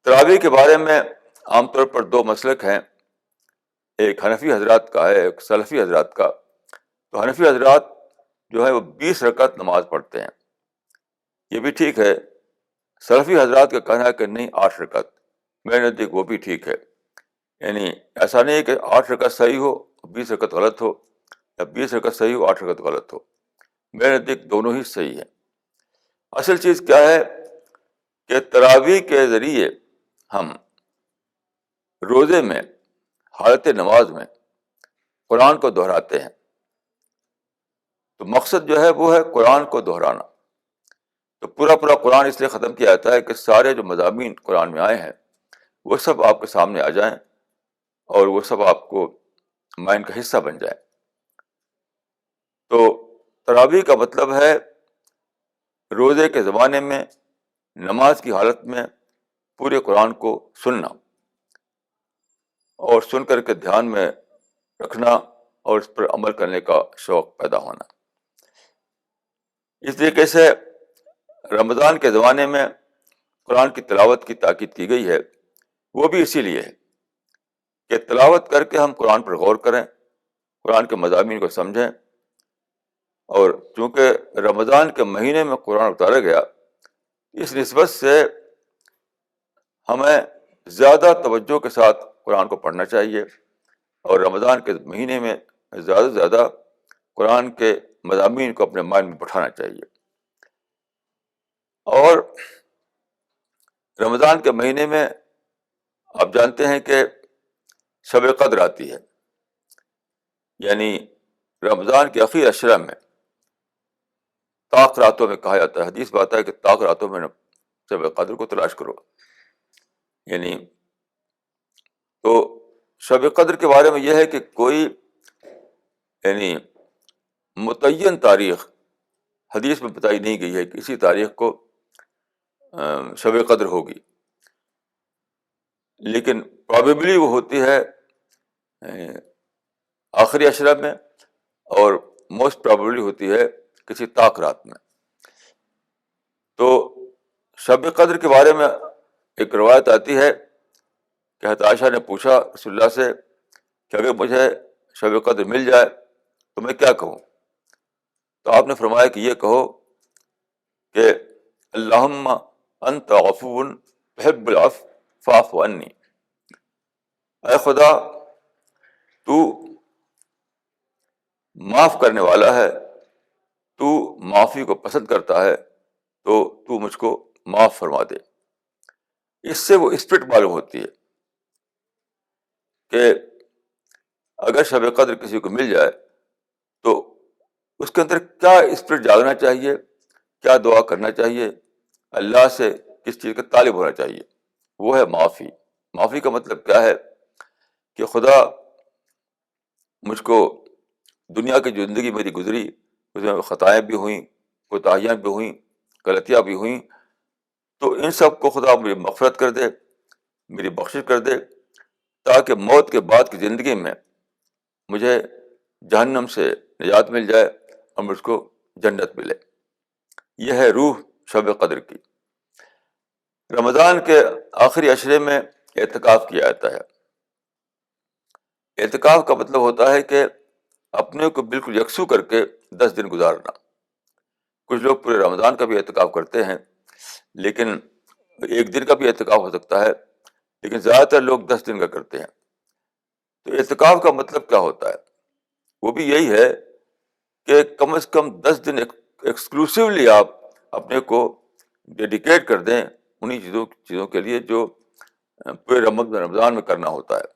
تراویح کے بارے میں عام طور پر 2 مسلک ہیں، ایک حنفی حضرات کا ہے، ایک سلفی حضرات کا. تو حنفی حضرات جو ہے وہ 20 رکعت نماز پڑھتے ہیں، یہ بھی ٹھیک ہے. سلفی حضرات کا کہنا ہے کہ نہیں 8 رکعت، میرے نزدیک وہ بھی ٹھیک ہے. یعنی ایسا نہیں ہے کہ 8 رکعت صحیح ہو 20 رکعت غلط ہو، یا 20 رکعت صحیح ہو 8 رکعت غلط ہو. میرے نزدیک دونوں ہی صحیح ہیں. اصل چیز کیا ہے کہ تراویح کے ذریعے ہم روزے میں حالت نماز میں قرآن کو دہراتے ہیں. تو مقصد جو ہے وہ ہے قرآن کو دہرانا. تو پورا قرآن اس لیے ختم کیا جاتا ہے کہ سارے جو مضامین قرآن میں آئے ہیں وہ سب آپ کے سامنے آ جائیں اور وہ سب آپ کو مائنڈ کا حصہ بن جائے. تو تراویح کا مطلب ہے روزے کے زمانے میں نماز کی حالت میں پورے قرآن کو سننا اور سن کر کے دھیان میں رکھنا اور اس پر عمل کرنے کا شوق پیدا ہونا. اس طریقے سے رمضان کے زمانے میں قرآن کی تلاوت کی تاکید کی گئی ہے، وہ بھی اسی لیے ہے کہ تلاوت کر کے ہم قرآن پر غور کریں، قرآن کے مضامین کو سمجھیں. اور چونکہ رمضان کے مہینے میں قرآن اتارا گیا، اس نسبت سے ہمیں زیادہ توجہ کے ساتھ قرآن کو پڑھنا چاہیے اور رمضان کے مہینے میں زیادہ سے زیادہ قرآن کے مضامین کو اپنے مائنڈ میں بٹھانا چاہیے. اور رمضان کے مہینے میں آپ جانتے ہیں کہ شب قدر آتی ہے. یعنی رمضان کے آخری عشرہ میں طاق راتوں میں کہا جاتا ہے، حدیث بات ہے کہ طاق راتوں میں شب قدر کو تلاش کرو. یعنی تو شب قدر کے بارے میں یہ ہے کہ کوئی یعنی متعین تاریخ حدیث میں بتائی نہیں گئی ہے کہ اسی تاریخ کو شب قدر ہوگی، لیکن پرابیبلی وہ ہوتی ہے آخری عشرہ میں، اور موسٹ پرابیبلی ہوتی ہے کسی طاق رات میں. تو شب قدر کے بارے میں ایک روایت آتی ہے کہ حضرت عائشہ نے پوچھا رسول اللہ سے کہ اگر مجھے شب قدر مل جائے تو میں کیا کہوں؟ تو آپ نے فرمایا کہ یہ کہو کہ اللہم انت عفو تحب العفو فاعف عنی. اے خدا، تو معاف کرنے والا ہے، تو معافی کو پسند کرتا ہے، تو مجھ کو معاف فرما دے. اس سے وہ اسپرٹ معلوم ہوتی ہے کہ اگر شب قدر کسی کو مل جائے تو اس کے اندر کیا اسپرٹ جاگنا چاہیے، کیا دعا کرنا چاہیے، اللہ سے کس چیز کا طالب ہونا چاہیے. وہ ہے معافی. معافی کا مطلب کیا ہے کہ خدا مجھ کو دنیا کی جو زندگی میری گزری اس میں خطائیں بھی ہوئیں، کوتاہیاں بھی ہوئیں، غلطیاں بھی ہوئیں، تو ان سب کو خدا مجھے مغفرت کر دے، میری بخشش کر دے، تاکہ موت کے بعد کی زندگی میں مجھے جہنم سے نجات مل جائے اور مجھ کو جنت ملے. یہ ہے روح شب قدر کی. رمضان کے آخری عشرے میں اعتکاف کیا جاتا ہے. اعتکاف کا مطلب ہوتا ہے کہ اپنے کو بالکل یکسو کر کے 10 دن گزارنا. کچھ لوگ پورے رمضان کا بھی اعتکاف کرتے ہیں، لیکن ایک دن کا بھی اعتکاف ہو سکتا ہے، لیکن زیادہ تر لوگ 10 دن کا کرتے ہیں. تو اعتکاف کا مطلب کیا ہوتا ہے؟ وہ بھی یہی ہے کہ کم از کم 10 دن ایکسکلوسیولی آپ اپنے کو ڈیڈیکیٹ کر دیں انہی چیزوں کے لیے جو پورے رمضان میں کرنا ہوتا ہے.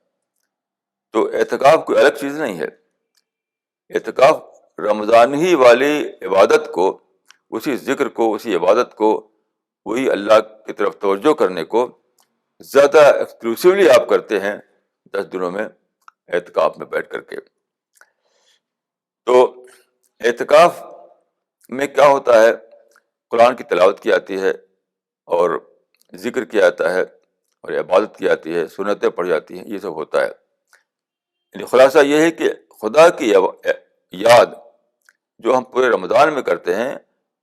تو اعتکاف کوئی الگ چیز نہیں ہے. اعتکاف رمضان ہی والی عبادت کو، اسی ذکر کو، اسی عبادت کو، وہی اللہ کی طرف توجہ کرنے کو زیادہ ایکسکلوسیولی آپ کرتے ہیں 10 دنوں میں اعتکاف میں بیٹھ کر کے. تو اعتکاف میں کیا ہوتا ہے؟ قرآن کی تلاوت کی جاتی ہے اور ذکر کیا جاتا ہے اور عبادت کی جاتی ہے، سنتیں پڑھی جاتی ہیں، یہ سب ہوتا ہے. یعنی خلاصہ یہ ہے کہ خدا کی یاد جو ہم پورے رمضان میں کرتے ہیں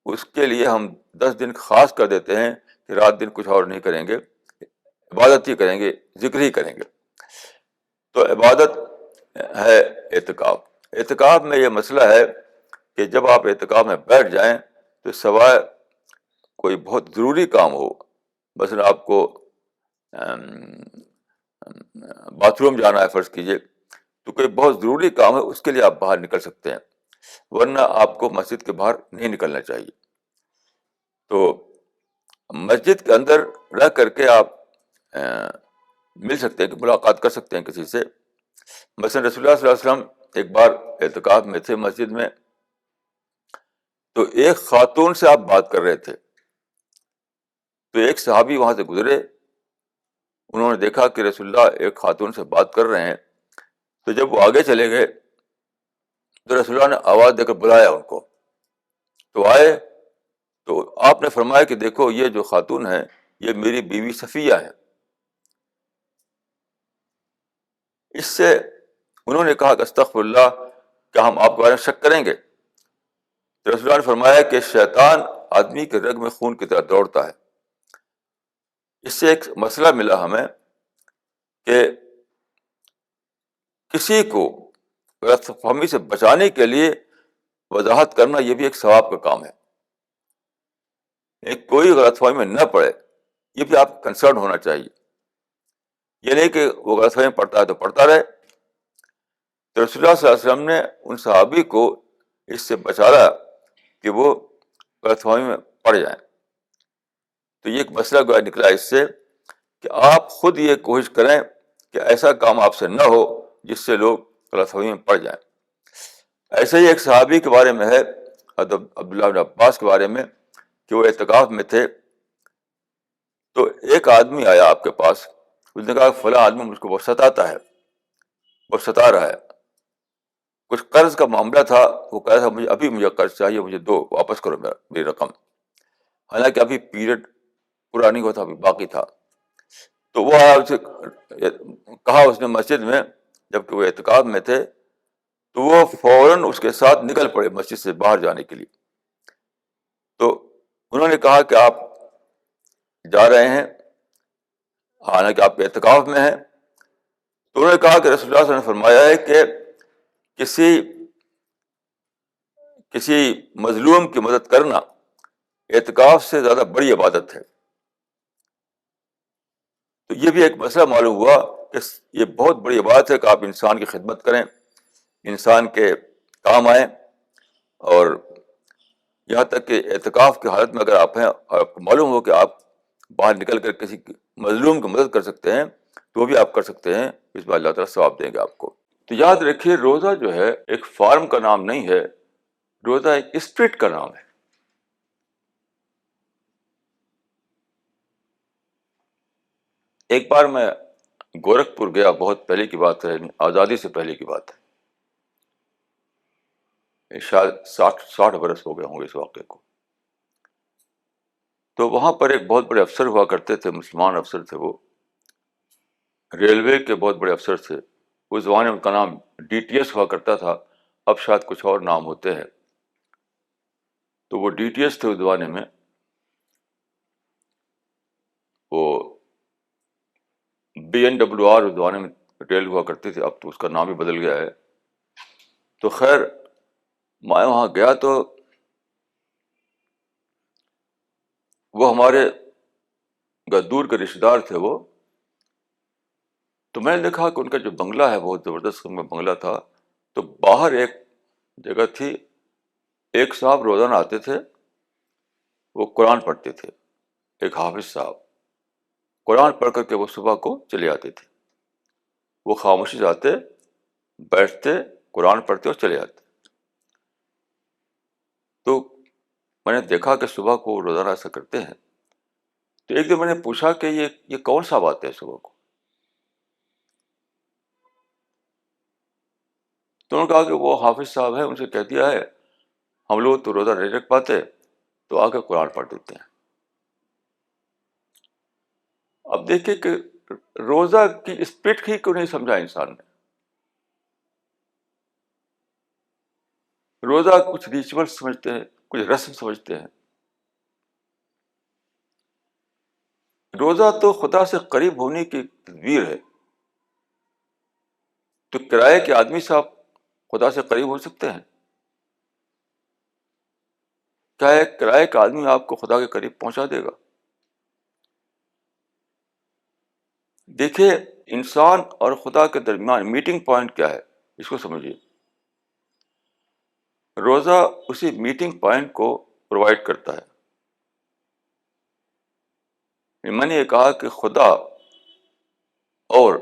اس کے لیے ہم 10 دن خاص کر دیتے ہیں کہ رات دن کچھ اور نہیں کریں گے، عبادت ہی کریں گے، ذکر ہی کریں گے. تو عبادت ہے اعتکاف. اعتکاف میں یہ مسئلہ ہے کہ جب آپ اعتکاف میں بیٹھ جائیں تو سوائے کوئی بہت ضروری کام ہو، مثلا آپ کو باتھ روم جانا ہے فرض کیجیے، تو کوئی بہت ضروری کام ہے، اس کے لیے آپ باہر نکل سکتے ہیں، ورنہ آپ کو مسجد کے باہر نہیں نکلنا چاہیے. تو مسجد کے اندر رہ کر کے آپ مل سکتے ہیں، کہ ملاقات کر سکتے ہیں کسی سے. مثلا رسول اللہ صلی اللہ علیہ وسلم ایک بار اعتکاف میں تھے مسجد میں، تو ایک خاتون سے آپ بات کر رہے تھے، تو ایک صحابی وہاں سے گزرے، انہوں نے دیکھا کہ رسول اللہ ایک خاتون سے بات کر رہے ہیں، تو جب وہ آگے چلے گئے تو رسول اللہ نے آواز دے کر بلایا ان کو، تو آئے. تو آپ نے فرمایا کہ دیکھو یہ جو خاتون ہے یہ میری بیوی صفیہ ہے. اس سے انہوں نے کہا کہ استغفر اللہ، کیا ہم آپ کے بارے میں شک کریں گے؟ تو رسول اللہ نے فرمایا کہ شیطان آدمی کے رگ میں خون کی طرح دوڑتا ہے. اس سے ایک مسئلہ ملا ہمیں کہ کسی کو غلط فہمی سے بچانے کے لیے وضاحت کرنا یہ بھی ایک ثواب کا کام ہے. کوئی غلط فہمی میں نہ پڑے، یہ بھی آپ کنسرن ہونا چاہیے. یہ نہیں کہ وہ غلط فہمی پڑتا ہے تو پڑھتا رہے. تو رسول اللہ صلی اللہ علیہ وسلم نے ان صحابی کو اس سے بچایا کہ وہ غلط فہمی میں پڑ جائیں. تو یہ ایک مسئلہ گویا نکلا اس سے کہ آپ خود یہ کوشش کریں کہ ایسا کام آپ سے نہ ہو جس سے لوگ غلط فہمی میں پڑ جائیں. ایسے ہی ایک صحابی کے بارے میں ہے، عبداللہ بن عباس کے بارے میں، کہ وہ اعتکاف میں تھے، تو ایک آدمی آیا آپ کے پاس، اس نے کہا فلاں آدمی مجھ کو بہت ستاتا ہے، بہت ستا رہا ہے، کچھ قرض کا معاملہ تھا، وہ کہا تھا مجھے قرض چاہیے، مجھے دو، واپس کرو میری رقم، حالانکہ ابھی پیریڈ پورا نہیں ہوا تھا، ابھی باقی تھا. تو وہ آیا، اسے کہا اس نے مسجد میں، جبکہ وہ اعتکاف میں تھے، تو وہ فوراً اس کے ساتھ نکل پڑے مسجد سے باہر جانے کے لیے. تو انہوں نے کہا کہ آپ جا رہے ہیں حالانکہ آپ اعتکاف میں ہیں؟ تو انہوں نے کہا کہ رسول اللہ صلی اللہ علیہ وسلم نے فرمایا ہے کہ کسی کسی مظلوم کی مدد کرنا اعتکاف سے زیادہ بڑی عبادت ہے. تو یہ بھی ایک مسئلہ معلوم ہوا کہ یہ بہت بڑی عبادت ہے کہ آپ انسان کی خدمت کریں، انسان کے کام آئیں. اور یہاں تک کہ اعتکاف کی حالت میں اگر آپ ہیں اور آپ کو معلوم ہو کہ آپ باہر نکل کر کسی مظلوم کی مدد کر سکتے ہیں تو وہ بھی آپ کر سکتے ہیں، اس میں اللہ تعالیٰ ثواب دیں گے آپ کو. تو یاد رکھیے، روزہ جو ہے ایک فارم کا نام نہیں ہے، روزہ ایک اسپرٹ کا نام ہے. ایک بار میں گورکھپور گیا، بہت پہلے کی بات ہے، یعنی آزادی سے پہلے کی بات ہے، شاید 60 برس ہو گئے ہوں گے اس واقعے کو. تو وہاں پر ایک بہت بڑے افسر ہوا کرتے تھے، مسلمان افسر تھے، وہ ریلوے کے بہت بڑے افسر تھے. اس زمانے میں ان کا نام DTS ہوا کرتا تھا، اب شاید کچھ اور نام ہوتے ہیں. تو وہ DTS تھے اس زمانے میں. وہ BNWR اس زمانے میں ریل ہوا کرتی تھی، اب تو اس کا نام ہی بدل گیا ہے. تو خیر، میں وہاں گیا تو وہ ہمارے دور کے رشتے دار تھے وہ. تو میں نے دیکھا کہ ان کا جو بنگلہ ہے بہت زبردست قسم کا بنگلہ تھا. تو باہر ایک جگہ تھی، ایک صاحب روزانہ آتے تھے، وہ قرآن پڑھتے تھے، ایک حافظ صاحب قرآن پڑھ کر کے وہ صبح کو چلے آتے تھے. وہ خاموشی سے آتے، بیٹھتے، قرآن پڑھتے اور چلے آتے. تو میں نے دیکھا کہ صبح کو وہ روزانہ ایسا کرتے ہیں. تو ایک دن میں نے پوچھا کہ یہ کون سا بات ہے صبح کو؟ تو انہوں نے کہا کہ وہ حافظ صاحب ہیں، ان سے کہہ دیا ہے ہم لوگ تو روزہ نہیں رکھ پاتے تو آ کے قرآن پڑھ دیتے ہیں. اب دیکھیے کہ روزہ کی اسپرٹ ہی کیوں نہیں سمجھا انسان نے. روزہ کچھ ریچول سمجھتے ہیں، کچھ رسم سمجھتے ہیں. روزہ تو خدا سے قریب ہونے کی تدبیر ہے. تو کرائے کے آدمی صاحب خدا سے قریب ہو سکتے ہیں؟ کیا ایک کرائے کا آدمی آپ کو خدا کے قریب پہنچا دے گا؟ دیکھیے، انسان اور خدا کے درمیان میٹنگ پوائنٹ کیا ہے، اس کو سمجھیے. روزہ اسی میٹنگ پوائنٹ کو پرووائڈ کرتا ہے. میں نے یہ کہا کہ خدا اور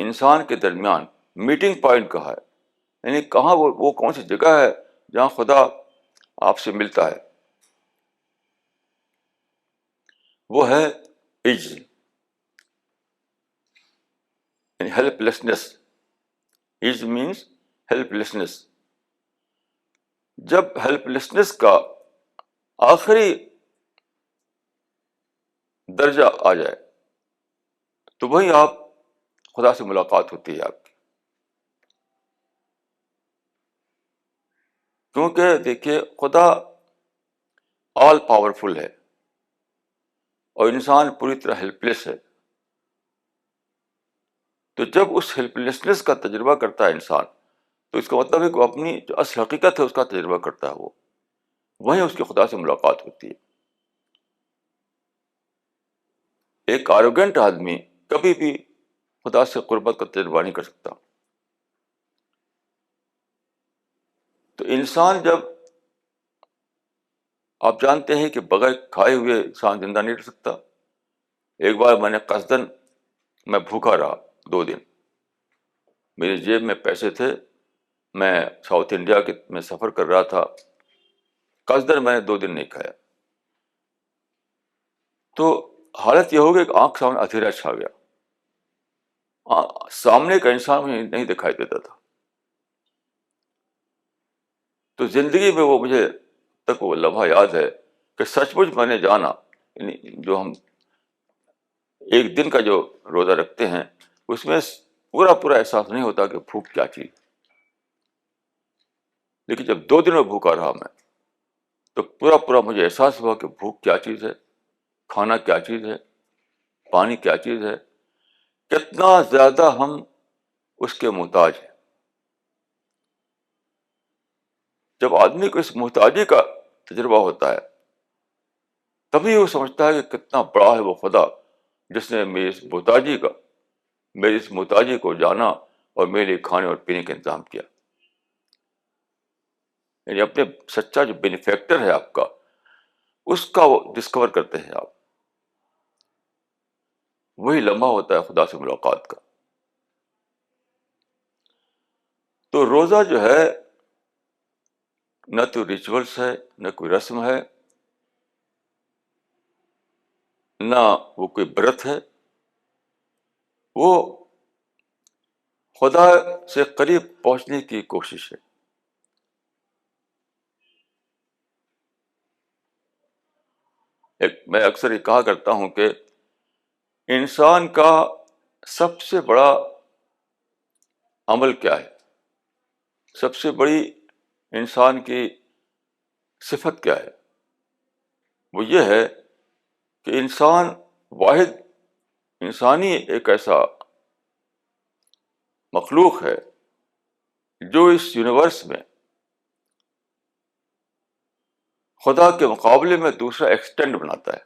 انسان کے درمیان میٹنگ پوائنٹ کہاں ہے، یعنی کہاں وہ کون سی جگہ ہے جہاں خدا آپ سے ملتا ہے. وہ ہے عجز، یعنی ہیلپ لیسنس. عجز مینس ہیلپ لیسنس. جب ہیلپ لیسنس کا آخری درجہ آ جائے تو وہی آپ خدا سے ملاقات ہوتی ہے آپ کی. کیونکہ دیکھیے، خدا آل پاورفل ہے اور انسان پوری طرح ہیلپ لیس ہے. تو جب اس ہیلپ لیسنس کا تجربہ کرتا ہے انسان، تو اس کا مطلب ہے کہ وہ اپنی جو اصل حقیقت ہے اس کا تجربہ کرتا ہے، وہ وہیں اس کی خدا سے ملاقات ہوتی ہے. ایک آروگنٹ آدمی کبھی بھی خدا سے قربت کا تجربہ نہیں کر سکتا. تو انسان جب، آپ جانتے ہیں کہ بغیر کھائے ہوئے انسان زندہ نہیں رہ سکتا. ایک بار میں نے قصدن، میں بھوکا رہا 2 دن، میری جیب میں پیسے تھے، میں ساؤتھ انڈیا کے میں سفر کر رہا تھا، قصدن میں نے 2 دن نہیں کھایا، تو حالت یہ ہو گئی کہ آنکھ سامنے اندھیرا چھا گیا، سامنے کا انسان مجھے نہیں دکھائی دیتا تھا. تو زندگی میں وہ مجھے تک وہ لمحہ یاد ہے کہ سچ مچ میں نے جانا، یعنی جو ہم ایک دن کا جو روزہ رکھتے ہیں اس میں پورا پورا احساس نہیں ہوتا کہ بھوک کیا چیز، لیکن جب 2 دن میں بھوکا رہا میں تو پورا پورا مجھے احساس ہوا کہ بھوک کیا چیز ہے، کھانا کیا چیز ہے، پانی کیا چیز ہے، کتنا زیادہ ہم اس کے محتاج ہیں. جب آدمی کو اس محتاجی کا تجربہ ہوتا ہے تبھی وہ سمجھتا ہے کہ کتنا بڑا ہے وہ خدا جس نے میری اس محتاجی کو جانا اور میرے لیے کھانے اور پینے کا انتظام کیا. یعنی اپنے سچا جو بینیفیکٹر ہے آپ کا، اس کا وہ ڈسکور کرتے ہیں آپ. وہی لمحہ ہوتا ہے خدا سے ملاقات کا. تو روزہ جو ہے نہ تو ریچولس ہے، نہ کوئی رسم ہے، نہ وہ کوئی برت ہے، وہ خدا سے قریب پہنچنے کی کوشش ہے. میں اکثر یہ کہا کرتا ہوں کہ انسان کا سب سے بڑا عمل کیا ہے، سب سے بڑی انسان کی صفت کیا ہے؟ وہ یہ ہے کہ انسان واحد انسانی ایک ایسا مخلوق ہے جو اس یونیورس میں خدا کے مقابلے میں دوسرا ایکسٹینڈ بناتا ہے.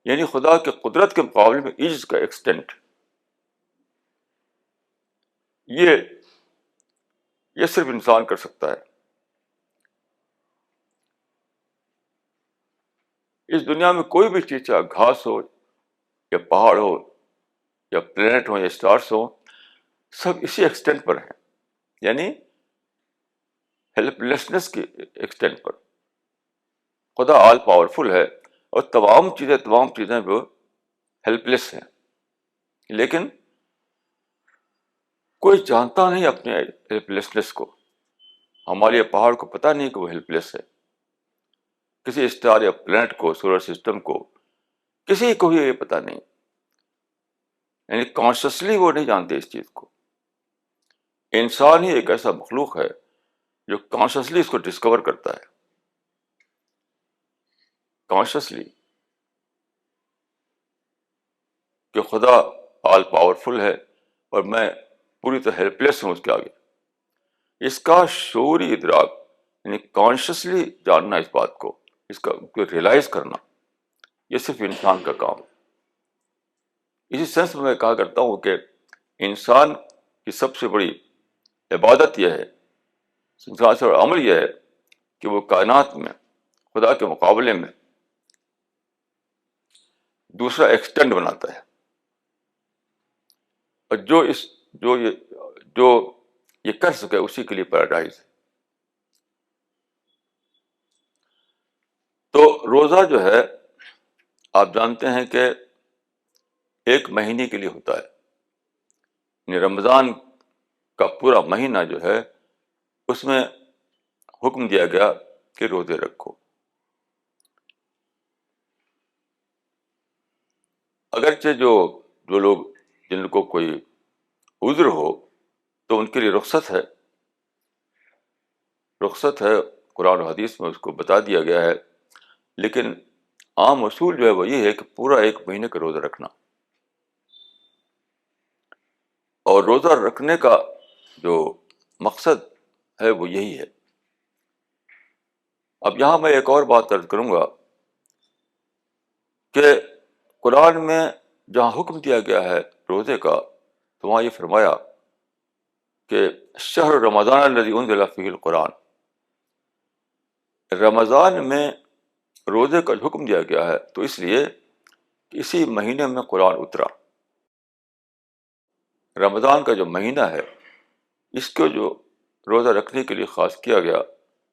یعنی خدا کے قدرت کے مقابلے میں عجز کا ایکسٹینٹ. یہ صرف انسان کر سکتا ہے. اس دنیا میں کوئی بھی چیز، چاہے گھاس ہو یا پہاڑ ہو یا پلینٹ ہو یا اسٹارس ہو، سب اسی ایکسٹینٹ پر ہیں، یعنی ہیلپ لیسنس کی ایکسٹینٹ پر. خدا آل پاورفل ہے اور تمام چیزیں وہ ہیلپ لیس ہیں، لیکن کوئی جانتا نہیں اپنے ہیلپ لیسنس کو. ہمارے پہاڑ کو پتہ نہیں کہ وہ ہیلپ لیس ہے، کسی اسٹار یا پلینٹ کو، سولر سسٹم کو، کسی کو بھی یہ پتہ نہیں. یعنی کانشیسلی وہ نہیں جانتے اس چیز کو. انسان ہی ایک ایسا مخلوق ہے جو کانشیسلی اس کو ڈسکور کرتا ہے، کانشیسلی، کہ خدا آل پاورفل ہے اور میں پوری طرح ہیلپ لیس ہوں اس کے آگے. اس کا شعوری ادراک، یعنی کانشیسلی جاننا اس بات کو، اس کا ریئلائز کرنا، یہ صرف انسان کا کام ہے. اسی سینس میں کہا کرتا ہوں کہ انسان کی سب سے بڑی عبادت یہ ہے، انسان سے بڑا عمل یہ ہے کہ وہ کائنات میں خدا کے مقابلے میں دوسرا ایکسٹینڈ بناتا ہے. اور جو یہ کر سکے اسی کے لیے پیراڈائز ہے. تو روزہ جو ہے آپ جانتے ہیں کہ 1 مہینے کے لیے ہوتا ہے. یعنی رمضان کا پورا مہینہ جو ہے اس میں حکم دیا گیا کہ روزے رکھو. اگرچہ جو لوگ جن کو کوئی عذر ہو تو ان کے لیے رخصت ہے، قرآن و حدیث میں اس کو بتا دیا گیا ہے، لیکن عام اصول جو ہے وہ یہ ہے کہ پورا 1 مہینے کا روزہ رکھنا. اور روزہ رکھنے کا جو مقصد ہے وہ یہی ہے. اب یہاں میں ایک اور بات عرض کروں گا کہ قرآن میں جہاں حکم دیا گیا ہے روزے کا تو وہاں یہ فرمایا کہ شہر رمضان الذی انزل فیہ القرآن، رمضان میں روزے کا حکم دیا گیا ہے تو اس لیے کہ اسی مہینے میں قرآن اترا. رمضان کا جو مہینہ ہے اس کو جو روزہ رکھنے کے لیے خاص کیا گیا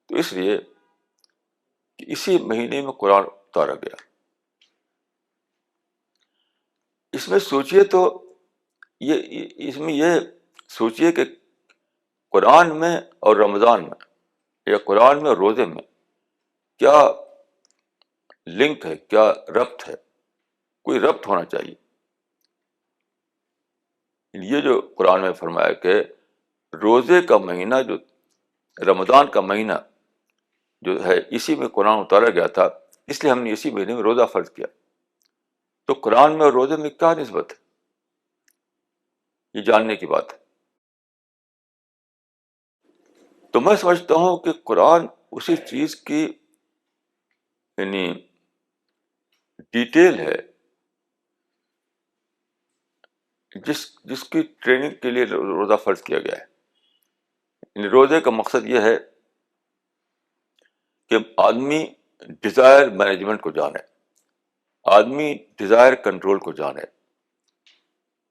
تو اس لیے کہ اسی مہینے میں قرآن اتارا گیا. اس میں سوچئے تو اس میں یہ سوچئے کہ قرآن میں اور رمضان میں یا قرآن میں اور روزے میں کیا لنک ہے, کیا ربط ہے. کوئی ربط ہونا چاہیے. یہ جو قرآن میں فرمایا کہ روزے کا مہینہ جو رمضان کا مہینہ جو ہے اسی میں قرآن اتارا گیا تھا, اس لیے ہم نے اسی مہینے میں روزہ فرض کیا. تو قرآن میں اور روزے میں کیا نسبت ہے, یہ جاننے کی بات ہے. تو میں سمجھتا ہوں کہ قرآن اسی چیز کی یعنی ڈیٹیل ہے جس کی ٹریننگ کے لیے روزہ فرض کیا گیا ہے. یعنی روزے کا مقصد یہ ہے کہ آدمی ڈیزائر مینجمنٹ کو جانے, آدمی ڈیزائر کنٹرول کو جانے,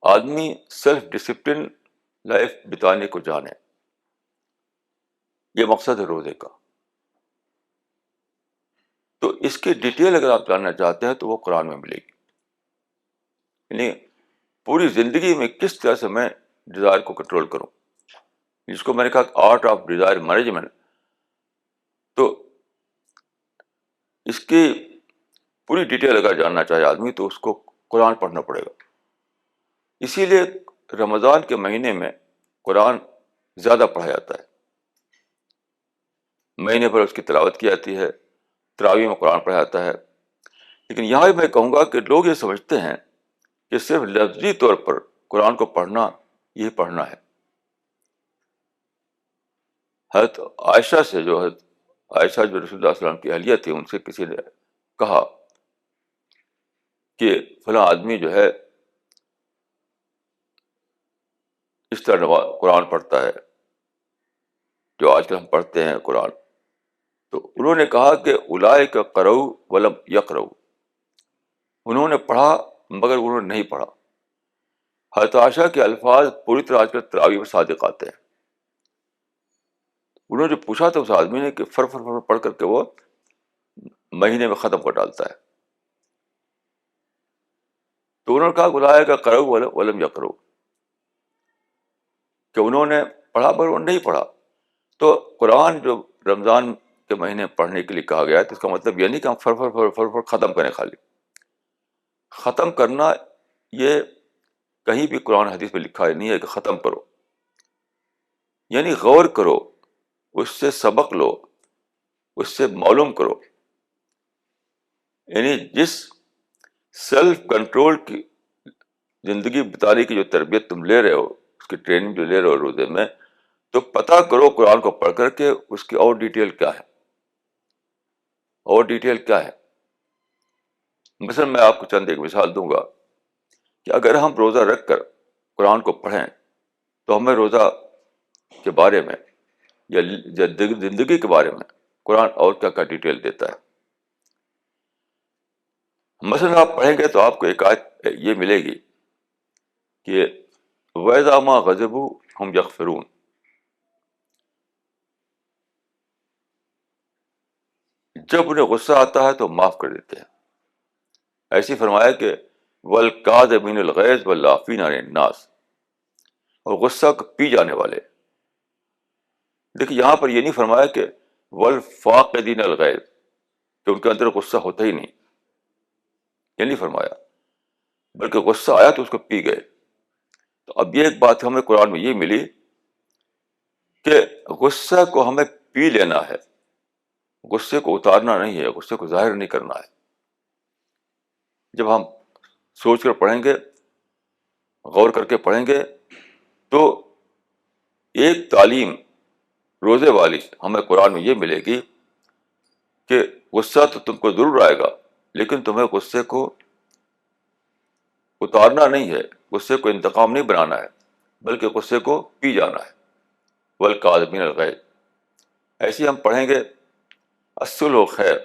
آدمی سیلف ڈسپلن لائف بتانے کو جانے. یہ مقصد ہے روزے کا. تو اس کی ڈیٹیل اگر آپ جاننا چاہتے ہیں تو وہ قرآن میں ملے گی. یعنی پوری زندگی میں کس طرح سے میں ڈیزائر کو کنٹرول کروں, جس کو میں نے کہا آرٹ آف ڈیزائر مینجمنٹ. تو اس کی پوری ڈیٹیل اگر جاننا چاہے آدمی تو اس کو قرآن پڑھنا پڑے گا. اسی لیے رمضان کے مہینے میں قرآن زیادہ پڑھا جاتا ہے. مہینے پر اس کی تلاوت کی جاتی ہے, تراویح میں قرآن پڑھا جاتا ہے. لیکن یہاں بھی میں کہوں گا کہ لوگ یہ سمجھتے ہیں کہ صرف لفظی طور پر قرآن کو پڑھنا یہ پڑھنا ہے. حضرت عائشہ سے جو حضرت عائشہ جو رسول اللہ صلی اللہ علیہ وسلم کی اہلیہ تھی, ان سے کسی نے کہا کہ فلاں آدمی جو ہے اس طرح قرآن پڑھتا ہے جو آج کل ہم پڑھتے ہیں قرآن. تو انہوں نے کہا کہ اولئک قرؤ ولم یقرؤ, انہوں نے پڑھا مگر انہوں نے نہیں پڑھا. حضرت عائشہ کے الفاظ پوری طرح آج کل تراویح میں صادق آتے ہیں. انہوں نے جو پوچھا تھا اس آدمی نے کہ فر فر فر پڑھ کر کے وہ مہینے میں ختم کر ڈالتا ہے. تو انہوں نے کہا اولئک قرؤ ولم یقرؤ, کہ انہوں نے پڑھا مگر انہوں نے نہیں پڑھا. تو قرآن جو رمضان کے مہینے پڑھنے کے لیے کہا گیا ہے تو اس کا مطلب یہ نہیں کہ ہم فر فر فر فر فر ختم کریں. خالی ختم کرنا یہ کہیں بھی قرآن حدیث میں لکھا نہیں ہے کہ ختم کرو. یعنی غور کرو, اس سے سبق لو, اس سے معلوم کرو. یعنی جس سیلف کنٹرول کی زندگی بتانے کی جو تربیت تم لے رہے ہو, اس کی ٹریننگ جو لے رہے ہو روزے میں, تو پتہ کرو قرآن کو پڑھ کر کے اس کی اور ڈیٹیل کیا ہے, اور ڈیٹیل کیا ہے. مثلا میں آپ کو چند ایک مثال دوں گا کہ اگر ہم روزہ رکھ کر قرآن کو پڑھیں تو ہمیں روزہ کے بارے میں یا زندگی کے بارے میں قرآن اور کیا کیا ڈیٹیل دیتا ہے. مثلا آپ پڑھیں گے تو آپ کو ایک آیت یہ ملے گی کہ وَإِذَا مَا غَضِبُوا هُمْ يَغْفِرُونَ, جب انہیں غصہ آتا ہے تو معاف کر دیتے ہیں. ایسی فرمایا کہ وَالْكَاظِمِينَ الْغَيْظَ وَالْعَافِينَ عَنِ النَّاسِ, اور غصہ کو پی جانے والے. دیکھیے یہاں پر یہ نہیں فرمایا کہ وَالْفَاقِدِينَ الْغَيْظَ, کہ ان کے اندر غصہ ہوتا ہی نہیں, یہ نہیں فرمایا, بلکہ غصہ آیا تو اس کو پی گئے. تو اب یہ ایک بات ہمیں قرآن میں یہ ملی کہ غصہ کو ہمیں پی لینا ہے, غصے کو اتارنا نہیں ہے, غصے کو ظاہر نہیں کرنا ہے. جب ہم سوچ کر پڑھیں گے, غور کر کے پڑھیں گے, تو ایک تعلیم روزے والی ہمیں قرآن میں یہ ملے گی کہ غصہ تو تم کو ضرور آئے گا, لیکن تمہیں غصے کو اتارنا نہیں ہے, غصے کو انتقام نہیں بنانا ہے, بلکہ غصے کو پی جانا ہے. وَالْكَاظِمِينَ الْغَيْظَ, ایسے ہم پڑھیں گے الصلح خیر,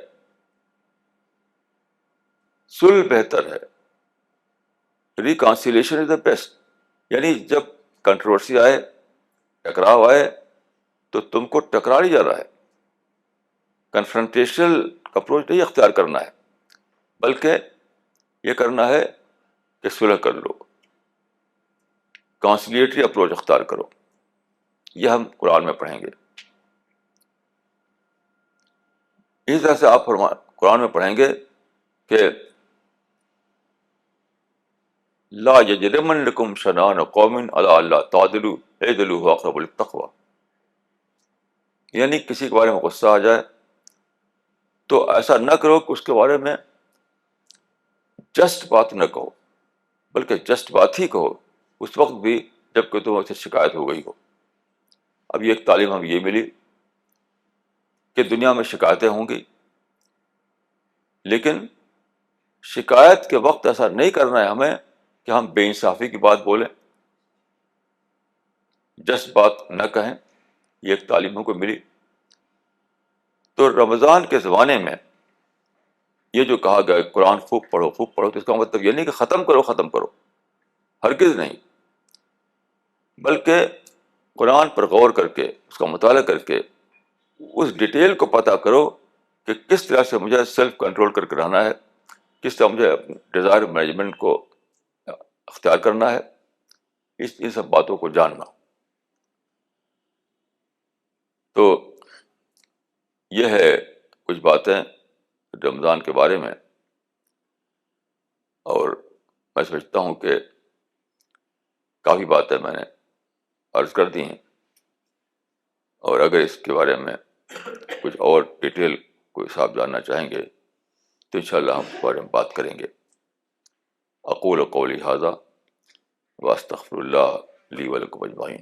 صلح بہتر ہے, ریکانسیلیشن از دا بیسٹ. یعنی جب کنٹروورسی آئے ٹکراؤ آئے تو تم کو ٹکرا نہیں جا رہا ہے. کنفرنٹیشنل اپروچ نہیں اختیار کرنا ہے، بلکہ یہ کرنا ہے کہ صلح کر لو، کانسلیٹری اپروچ اختیار کرو. یہ ہم قرآن میں پڑھیں گے. اسی طرح سے آپ قرآن میں پڑھیں گے کہ لا یجرمنکم شنآن قوم علی الا تعدلوا اعدلوا هو اقرب للتقوی. یعنی کسی کے بارے میں غصہ آ جائے تو ایسا نہ کرو کہ اس کے بارے میں جسٹ بات نہ کہو، بلکہ جسٹ بات ہی کہو اس وقت بھی جب کہ تم سے شکایت ہو گئی ہو. اب یہ ایک تعلیم ہمیں یہ ملی کہ دنیا میں شکایتیں ہوں گی، لیکن شکایت کے وقت ایسا نہیں کرنا ہے ہمیں کہ ہم بے انصافی کی بات بولیں، جسٹ بات نہ کہیں. یہ ایک تعلیم ہم کو ملی. تو رمضان کے زمانے میں یہ جو کہا گیا قرآن خوب پڑھو خوب پڑھو، تو اس کا مطلب یہ نہیں کہ ختم کرو ختم کرو، ہرگز نہیں. بلکہ قرآن پر غور کر کے اس کا مطالعہ کر کے اس ڈیٹیل کو پتہ کرو کہ کس طرح سے مجھے سیلف کنٹرول کر کے رہنا ہے، کس طرح مجھے ڈیزائر مینجمنٹ کو اختیار کرنا ہے. ان سب باتوں کو جاننا. تو یہ ہے کچھ باتیں رمضان کے بارے میں، اور میں سمجھتا ہوں کہ کافی باتیں میں نے عرض کر دی ہیں، اور اگر اس کے بارے میں کچھ اور ڈیٹیل کوئی صاحب جاننا چاہیں گے تو انشاءاللہ ہم اس بارے میں بات کریں گے. اقول قولی ھذا واستغفر اللہ لی ولکم اجمعین.